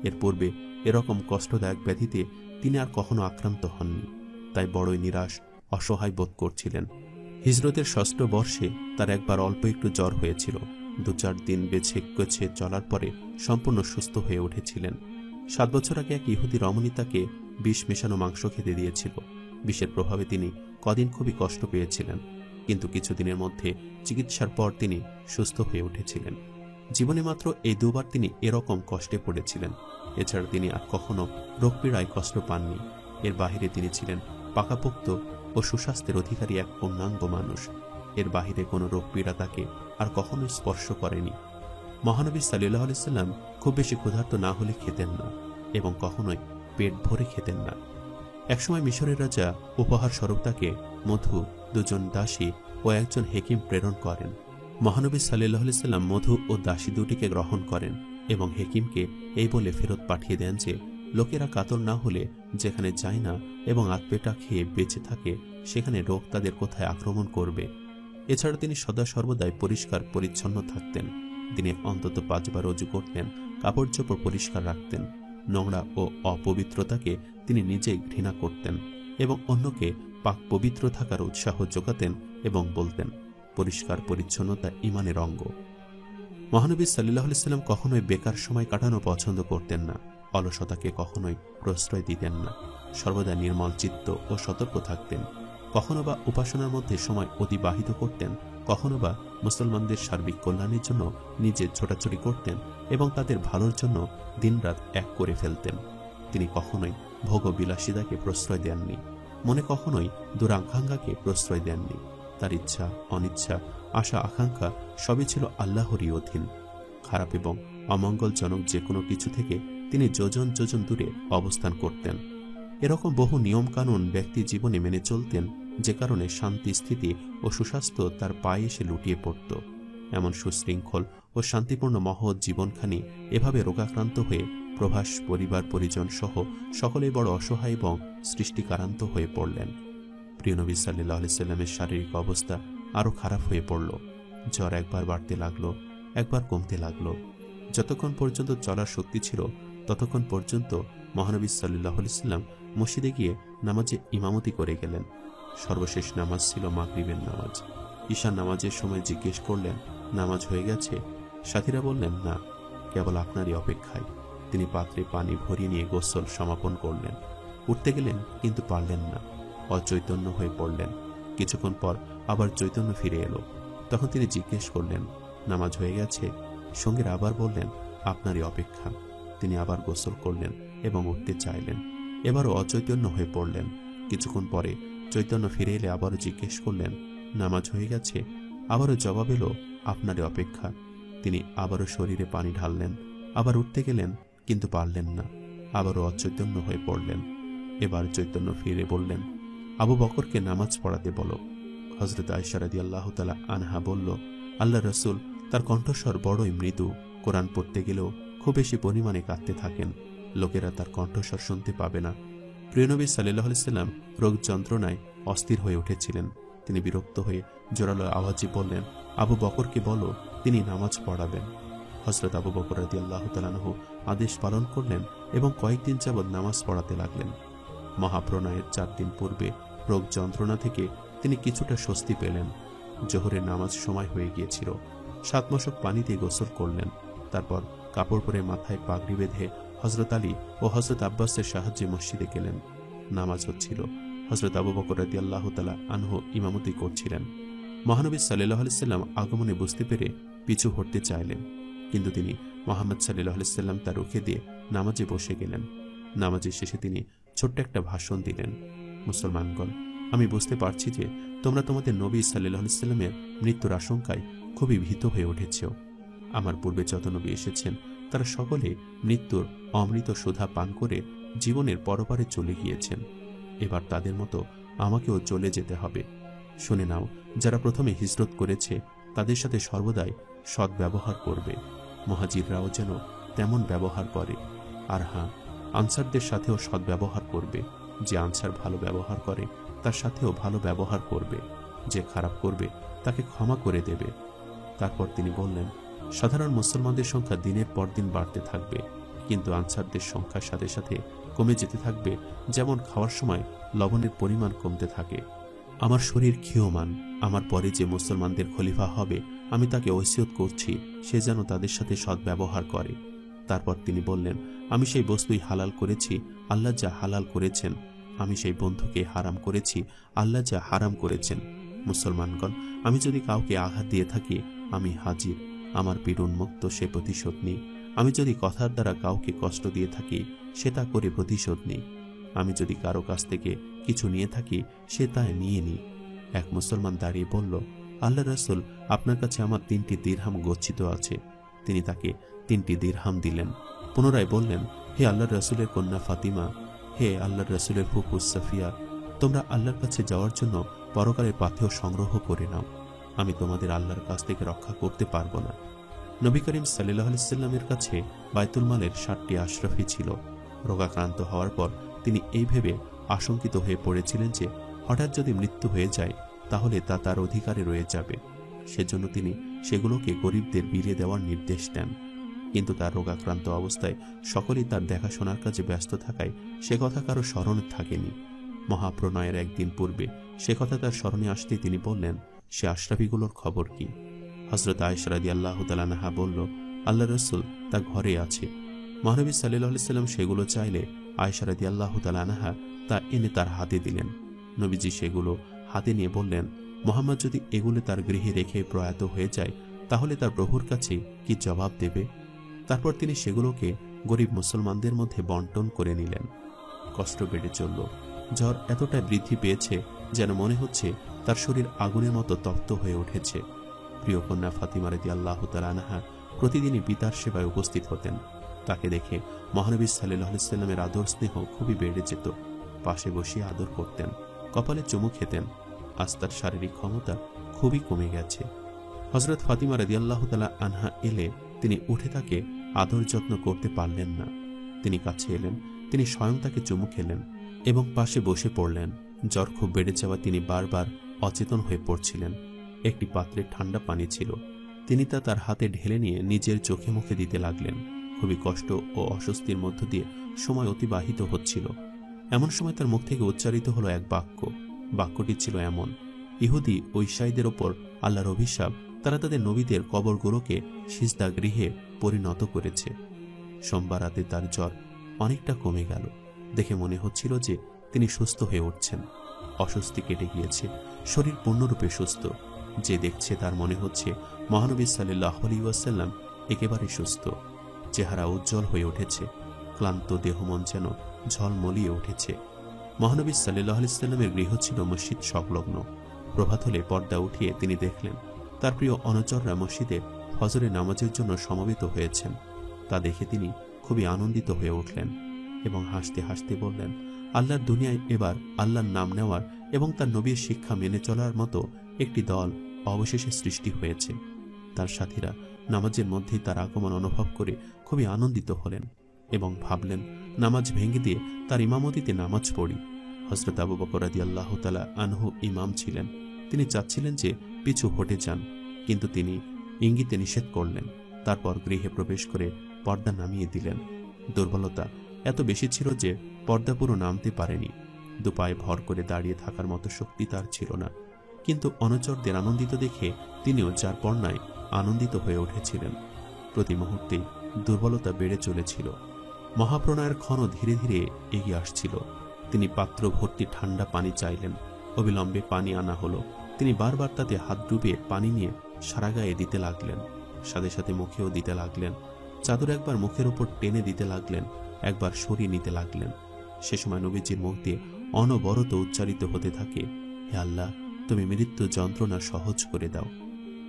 এর পূর্বে এরকম কষ্টদায়ক ব্যাধিতে তিনি আর কখনো আক্রান্ত হননি, তাই বড়ই নিরাশ অসহায় বোধ করছিলেন। হিজরতের 6ষ্ঠ বর্ষে তার একবার অল্প একটু জ্বর হয়েছিল। 2-4 দিন বেছে কেছে চলার পরে সম্পূর্ণ সুস্থ হয়ে উঠেছিলেন। 7 বছর আগে এক ইহুদি রমণী তাকে বিষ মেশানো মাংস খেতে দিয়েছিল। বিষের প্রভাবে তিনি কদিন খুবই কষ্ট পেয়েছিলেন, কিন্তু কিছুদিনের মধ্যে চিকিৎসার পর তিনি সুস্থ হয়ে উঠেছিলেন। জীবনে মাত্র এই 2বার তিনি এরকম কষ্টে পড়েছিলেন। এছাড়া তিনি আর কখনো রোগপীড়ায় কষ্ট পাননি। এর বাহিরে তিনি ছিলেন পাকাপোক্ত ও সুস্বাস্থ্যের অধিকারী এক পূর্ণাঙ্গ মানুষ। এর বাহিরে কোনো রোগপীড়া তাকে আর কখনোই স্পর্শ করেনি। মহানবী সাল্লাল্লাহু আলাইহি ওয়াসাল্লাম খুব বেশি ক্ষুধার্ত না হলে খেতেন না এবং কখনোই পেট ভরে খেতেন না। একসময় মিশরের রাজা উপহার স্বরূপ তাকে মধু, 2 জন দাসী ও একজন হেকিম প্রেরণ করেন। মহানবী সাল্লাল্লাহু আলাইহি ওয়াসাল্লাম মধু ও দাসী দুটিকে গ্রহণ করেন এবং হেকিমকে এই বলে ফেরত পাঠিয়ে দেন যে লোকেরা কাতর না হলে যেখানে যায় না এবং আতপেটা খেয়ে বেঁচে থাকে সেখানে রোগ তাদের কোথায় আক্রমণ করবে। এছাড়া তিনি সদা সর্বদাই পরিষ্কার পরিচ্ছন্ন থাকতেন। দিনে অন্তত 5 বার ওযু করতেন, কাপড় চোপড় পরিষ্কার রাখতেন। নোংরা ও অপবিত্রতাকে তিনি নিজেই ঘৃণা করতেন এবং অন্যকে পাক পবিত্র থাকার উৎসাহ যোগাতেন এবং বলতেন, পরিষ্কার পরিচ্ছন্নতা ঈমানের অঙ্গ। মহানবী সাল্লাল্লাহু আলাইহি ওয়াসাল্লাম কখনোই বেকার সময় কাটানো পছন্দ করতেন না। অলসতাকে কখনোই প্রশ্রয় দিতেন না। সর্বদা নির্মল চিত্ত ও সতর্ক থাকতেন। কখনো বা উপাসনার মধ্যে সময় অতিবাহিত করতেন, কখনো বা মুসলমানদের সার্বিক কল্যাণের জন্য নিজে ছোটাছুটি করতেন এবং তাদের ভালোর জন্য দিনরাত এক করে ফেলতেন। তিনি কখনোই ভোগ বিলাসিতাকে প্রশ্রয় দেননি, মনে কখনোই দুরাকাঙ্ক্ষাকে প্রশ্রয় দেননি। তার ইচ্ছা, অনিচ্ছা, আশা, আকাঙ্ক্ষা সবই ছিল আল্লাহরই অধীন। খারাপ এবং অমঙ্গলজনক যে কোনো কিছু থেকে তিনি যোজন যোজন দূরে অবস্থান করতেন। এরকম বহু নিয়মকানুন ব্যক্তি জীবনে মেনে চলতেন, যে কারণে শান্তি, স্থিতি ও সুস্বাস্থ্য তার পায়ে এসে লুটিয়ে পড়ত। এমন সুশৃঙ্খল ও শান্তিপূর্ণ মহৎ জীবনখানি এভাবে রোগাক্রান্ত হয়ে প্রভাস পরিবার পরিজন সহ সকলেই বড় অসহায় এবং সৃষ্টিকারান্ত হয়ে পড়লেন। প্রিয় নবী সাল্লাল্লাহু আলাইহি ওয়াসাল্লামের শারীরিক অবস্থা আরও খারাপ হয়ে পড়ল। জ্বর একবার বাড়তে লাগলো, একবার কমতে লাগলো। যতক্ষণ পর্যন্ত চলার শক্তি ছিল ততক্ষণ পর্যন্ত মহানবী সাল্লাল্লাহু আলাইহি ওয়াসাল্লাম মসজিদে গিয়ে নামাজে ইমামতি করে গেলেন। সর্বশেষ নামাজ ছিল মাগরিবের নামাজ। ঈশার নামাজের সময় জিজ্ঞেস করলেন, নামাজ হয়ে গেছে? সাথীরা বললেন, না, কেবল আপনারই অপেক্ষায়। তিনি পাত্রে পানি ভরিয়ে নিয়ে গোসল সমাপন করলেন। উঠতে গেলেন কিন্তু পারলেন না, অচৈতন্য হয়ে পড়লেন। কিছুক্ষণ পর আবার চৈতন্য ফিরে এলো। তখন তিনি জিজ্ঞেস করলেন, নামাজ হয়ে গেছে? সঙ্গীরা আবার বললেন, আপনারই অপেক্ষা। তিনি আবার গোসল করলেন এবং উঠতে চাইলেন। এবারও অচৈতন্য হয়ে পড়লেন। কিছুক্ষণ পরে চৈতন্য ফিরে এলে আবারও জিজ্ঞেস করলেন, নামাজ হয়ে গেছে? আবারও জবাব এলো, আপনারই অপেক্ষা। তিনি আবারও শরীরে পানি ঢাললেন, আবার উঠতে গেলেন কিন্তু পারলেন না, আবারও অচৈতন্য হয়ে পড়লেন। এবার চৈতন্য ফিরে বললেন, আবু বকরকে নামাজ পড়াতে বলো। হযরত আয়েশা রাদিয়াল্লাহু তাআলা আনহা বলল, আল্লাহর রাসূল তার কণ্ঠস্বর বড়ই মৃদু, কোরআন পড়তে গেলেও খুব বেশি পরিমাণে কাঁদতে থাকেন, লোকেরা তার কণ্ঠস্বর শুনতে পাবে না। প্রিয় নবী সাল্লাল্লাহু আলাইহি সাল্লাম রোগ যন্ত্রণায় অস্থির হয়ে উঠেছিলেন। তিনি বিরক্ত হয়ে জোরালো আওয়াজে বললেন, আবু বকরকে বলো তিনি নামাজ পড়াবেন। হযরত আবু বকর রাদিয়াল্লাহু তাআলা আনহু আদেশ পালন করলেন এবং কয়েকদিন যাবৎ নামাজ পড়াতে লাগলেন। মহাপ্রণয়ের 4 দিন পূর্বে রোগ যন্ত্রণা থেকে তিনি কিছুটা স্বস্তি পেলেন। জোহরের নামাজ সময় হয়ে গিয়েছিল। 7 মশক পানিতে গোসল করলেন। তারপর কাপড় পরে মাথায় পাগড়ি বেঁধে হযরত আলী ও হযরত আব্বাসের সাহায্যে মসজিদে গেলেন। নামাজ হচ্ছিল। হযরত আবু বকর রাদিয়াল্লাহু তাআলা আনহু ইমামতি করছিলেন। মহানবী সাল্লাল্লাহু আলাইহি সাল্লাম আগমনে বুঝতে পেরে পিছু হটতে চাইলেন, কিন্তু তিনি মুহাম্মদ সাল্লাল্লাহু আলাইহি সাল্লাম তা রুখে দিয়ে নামাজে বসে গেলেন। নামাজের শেষে তিনি ছোট্ট একটা ভাষণ দিলেন। মুসলমানগণ, আমি বুঝতে পারছি যে তোমরা তোমাদের নবী সাল্লাল্লাহু আলাইহি সাল্লামের মৃত্যুর আশঙ্কায় খুবই ভীত হয়ে উঠেছ। আমার পূর্বে যত নবী এসেছেন তারা সকলে মৃত্যুর অমৃত সুধা পান করে জীবনের পরপারে চলে গিয়েছেন। এবার তাদের মতো আমাকেও চলে যেতে হবে। শুনে নাও, যারা প্রথমে হিজরত করেছে তাদের সাথে সর্বদাই সৎ ব্যবহার করবে। মুহাজিররাও যেন তেমন ব্যবহার করে। আর হ্যাঁ, আনসারদের সাথেও সৎ ব্যবহার করবে। যে আনসার ভালো ব্যবহার করে তার সাথেও ভালো ব্যবহার করবে। যে খারাপ করবে তাকে ক্ষমা করে দেবে। তারপর তিনি বললেন, সাধারণ মুসলমানদের সংখ্যা দিনের পর দিন বাড়তে থাকবে, কিন্তু আনসারদের সংখ্যার সাথে সাথে কমে যেতে থাকবে, যেমন খাওয়ার সময় লবণের পরিমাণ কমতে থাকে। আমার শরীর ক্ষীয়মান। আমার পরে যে মুসলমানদের খলিফা হবে আমি তাকে ওসিয়ত করছি সে যেন তাদের সাথে সৎ ব্যবহার করে। তারপর তিনি বললেন, আমি সেই বস্তুই হালাল করেছি আল্লাহ যা হালাল করেছেন, আমি সেই বন্ধুকে হারাম করেছি আল্লাহ যা হারাম করেছেন। মুসলমানগণ, আমি যদি কাউকে আঘাত দিয়ে থাকি আমি হাজির, আমার পীড়ন মুক্ত সে প্রতিশোধ নেই। আমি যদি কথার দ্বারা কাউকে কষ্ট দিয়ে থাকি সে তা করে প্রতিশোধ নেই। আমি যদি কারো কাছ থেকে কিছু নিয়ে থাকি সে তা নিয়ে নি। এক মুসলমান দাঁড়িয়ে বলল, আল্লাহ রাসূল, আপনার কাছে আমার 3টি দিরহাম গচ্ছিত আছে। তিনি তাকে 3টি দিরহাম দিলেন। পুনরায় বললেন, হে আল্লাহর রাসূলের কন্যা ফাতিমা, হে আল্লাহর রাসূলের ফুফু সাফিয়া, তোমরা আল্লাহর কাছে যাওয়ার জন্য পরকালের পাথেয় সংগ্রহ করে নাও। আমি তোমাদের আল্লাহর কাছ থেকে রক্ষা করতে পারবো না। নবী করিম সাল্লাল্লাহু আলাইহি সাল্লামের কাছে বাইতুল মালের 60টি আশরাফি ছিল। রোগাক্রান্ত হওয়ার পর তিনি এই ভেবে আশঙ্কিত হয়ে পড়েছিলেন যে হঠাৎ যদি মৃত্যু হয়ে যায় তাহলে তা তার অধিকারে রয়ে যাবে। সেজন্য তিনি সেগুলোকে গরিবদের বিলিয়ে দেওয়ার নির্দেশ দেন। কিন্তু তার রোগাক্রান্ত অবস্থায় সকলেই তার দেখাশোনার কাজে ব্যস্ত থাকায় সে কথা কারো স্মরণে থাকেনি। মহাপ্রণয়ের একদিন পূর্বে সে কথা তার স্মরণে আসতেই তিনি বললেন, সে আশরাফিগুলোর খবর কি? হযরত আয়েশা রাদিয়াল্লাহু তাআলা আনহা বলল, আল্লাহর রাসূল তা ঘরে আছে। মহানবী সাল্লাল্লাহু আলাইহি সাল্লাম সেগুলো চাইলে আয়েশা রাদিয়াল্লাহু তাআলা আনহা তা এনে তার হাতে দিলেন। নবীজি সেগুলো হাতে নিয়ে বললেন, মুহাম্মদ যদি এগুলো তার গৃহে রেখে প্রয়াত হয়ে যায় তাহলে তার প্রভুর কাছে কি জবাব দেবে? তারপর তিনি সেগুলোকে গরিব মুসলমানদের মধ্যে বন্টন করে নিলেন। কষ্ট বেড়ে চলল। জ্বর এতটাই বৃদ্ধি পেয়েছে যেন মনে হচ্ছে তার শরীর আগুনের মতো তপ্ত হয়ে উঠেছে। প্রিয় কন্যা ফাতিমা রাদিয়াল্লাহু তাআলা আনহা প্রতিদিনই পিতার সেবায় উপস্থিত হতেন। তাকে দেখে মহানবী সাল্লাল্লাহু আলাইহি সাল্লামের আদর স্নেহ খুবই বেড়ে যেত। পাশে বসিয়ে আদর করতেন, কপালে চুমু খেতেন। আজ তার শারীরিক ক্ষমতা খুবই কমে গেছে। হযরত ফাতিমা রাদিয়াল্লাহু তাআলা আনহা এলে তিনি উঠে তাকে আদর যত্ন করতে পারলেন না। তিনি কাছে এলেন, তিনি স্বয়ং তাকে চুমু খেলেন এবং পাশে বসে পড়লেন। জ্বর খুব বেড়ে যাওয়া তিনি বারবার অচেতন হয়ে পড়ছিলেন। একটি পাত্রে ঠান্ডা পানি ছিল, তিনি তা তার হাতে ঢেলে নিয়ে নিজের চোখে মুখে দিতে লাগলেন। খুবই কষ্ট ও অস্বস্তির মধ্য দিয়ে সময় অতিবাহিত হচ্ছিল। এমন সময় তার মুখ থেকে উচ্চারিত হলো এক বাক্য। বাক্যটি ছিল এমন, ইহুদি ও ঈসাইদের ওপর আল্লাহর অভিশাপ, তারা তাদের নবীদের কবরগুলোকে সিজদা গৃহে পরিণত করেছে। সোমবার রাতে তার জ্বর অনেকটা কমে গেল। দেখে মনে হচ্ছিল যে তিনি সুস্থ হয়ে উঠছেন। অস্বস্তি কেটে গিয়েছে, শরীর পূর্ণরূপে সুস্থ। যে দেখছে তার মনে হচ্ছে মহানবী সাল্লাল্লাহু আলাইহি ওয়াসাল্লাম একেবারে সুস্থ। চেহারা উজ্জ্বল হয়ে উঠেছে, ক্লান্ত দেহমন যেন ঝলমলিয়ে উঠেছে। মহানবী সাল্লাল্লাহু আলাইহি ওয়াসাল্লামের গৃহ ছিল মসজিদ সংলগ্ন। প্রভাত হলে পর্দা উঠিয়ে তিনি দেখলেন তার প্রিয় অনুচররা মসজিদে ফজরের নামাজের জন্য সমবেত হয়েছেন। তা দেখে তিনি খুবই আনন্দিত হয়ে উঠলেন এবং হাসতে হাসতে বললেন, আল্লাহর দুনিয়ায় এবার আল্লাহর নাম নেওয়ার এবং তার নবীর শিক্ষা মেনে চলার মতো একটি দল অবশেষে সৃষ্টি হয়েছে। তার সাথীরা নামাজের মধ্যেই তার আগমন অনুভব করে খুবই আনন্দিত হলেন এবং ভাবলেন নামাজ ভেঙে দিয়ে তার ইমামতিতে নামাজ পড়ি। হযরত আবু বকর রাদিয়াল্লাহু তাআলা আনহু ইমাম ছিলেন। তিনি চাচ্ছিলেন যে পিছু হটে যান, কিন্তু তিনি ইঙ্গিতে নিষেধ করলেন। তারপর গৃহে প্রবেশ করে পর্দা নামিয়ে দিলেন। দুর্বলতা এত বেশি ছিল যে পর্দা পুরো নামতে পারেনি। দুপায়ে ভর করে দাঁড়িয়ে থাকার মতো শক্তি তার ছিল না। কিন্তু অনুচরদের আনন্দিত দেখে তিনিও যার পর্নায় আনন্দিত হয়ে উঠেছিলেন। প্রতি মুহূর্তেই দুর্বলতা বেড়ে চলেছিল। মহাপ্রণয়ের ক্ষণ ধীরে ধীরে এগিয়ে আসছিল। তিনি পাত্র ভর্তি ঠান্ডা পানি চাইলেন। অবিলম্বে পানি আনা হলো। তিনি বারবার তাতে হাত ডুবিয়ে পানি নিয়ে সারা গায়ে দিতে লাগলেন, সাথে সাথে মুখেও দিতে লাগলেন। চাদর একবার মুখের উপর টেনে দিতে লাগলেন, একবার সরিয়ে নিতে লাগলেন। সে সময় নবীজির মুখ দিয়ে অনবরত উচ্চারিত হতে থাকে, হে আল্লাহ, তুমি মৃত্যু যন্ত্রণা সহজ করে দাও।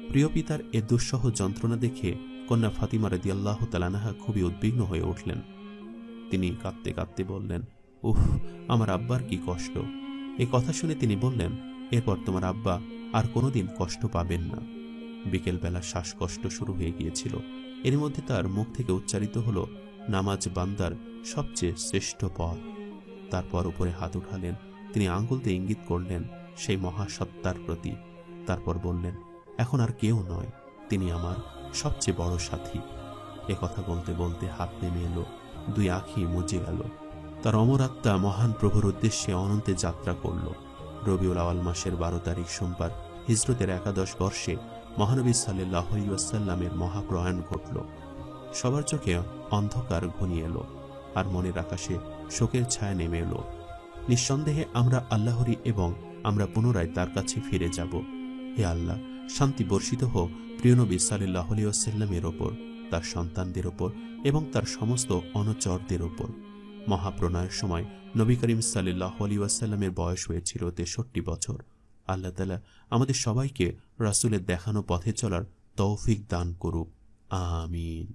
প্রিয় পিতার এ দুঃসহ যন্ত্রণা দেখে কন্যা ফাতিমা রাদিয়াল্লাহু তাআলা আনহা খুবই উদ্বিগ্ন হয়ে উঠলেন। তিনি কাঁদতে কাঁদতে বললেন, উফ, আমার আব্বার কি কষ্ট। এ কথা শুনে তিনি বললেন, এরপর তোমার আব্বা আর কোনোদিন কষ্ট পাবেন না। বিকেলবেলা শ্বাসকষ্ট শুরু হয়ে গিয়েছিল। এর মধ্যে তার মুখ থেকে উচ্চারিত হলো, নামাজ বান্দার সবচেয়ে শ্রেষ্ঠ পথ। তারপর উপরে হাত উঠালেন। তিনি আঙ্গুল দিয়ে ইঙ্গিত করলেন সেই মহাসত্তার প্রতি। তারপর বললেন, এখন আর কেউ নয়, তিনি আমার সবচেয়ে বড় সাথী। এ কথা বলতে বলতে হাত নেমে এলো, দুই আঁখি মুজে গেল। তার অমর আত্মা মহান প্রভুর উদ্দেশ্যে অনন্তে যাত্রা করল। রবিউল আওয়াল মাসের 12 তারিখ সোমবার হিজরতের 11 বর্ষে মহানবী সাল্লাল্লাহু আলাইহি ওয়াসাল্লামের মহাপ্রয়াণ ঘটল। সবার চোখে অন্ধকার ঘনিয়ে এলো, আর মনের আকাশে শোকের ছায়া নেমে এলো। নিঃসন্দেহে আমরা আল্লাহরই এবং আমরা পুনরায় তার কাছে ফিরে যাব। হে আল্লাহ, শান্তি বর্ষিত হোক প্রিয় নবী সাল্লাল্লাহু আলাইহি ওয়াসাল্লামের ওপর, তার সন্তানদের ওপর এবং তার সমস্ত অনুচরদের ওপর। মহাপ্রণয়ের সময় নবী করিম সাল্লাল্লাহু আলাইহি ওয়াসাল্লামের বয়স হয়েছিল 63 বছর। আল্লাহ তাআলা আমাদের সবাইকে রাসূলের দেখানো পথে চলার তৌফিক দান করুক। আমিন।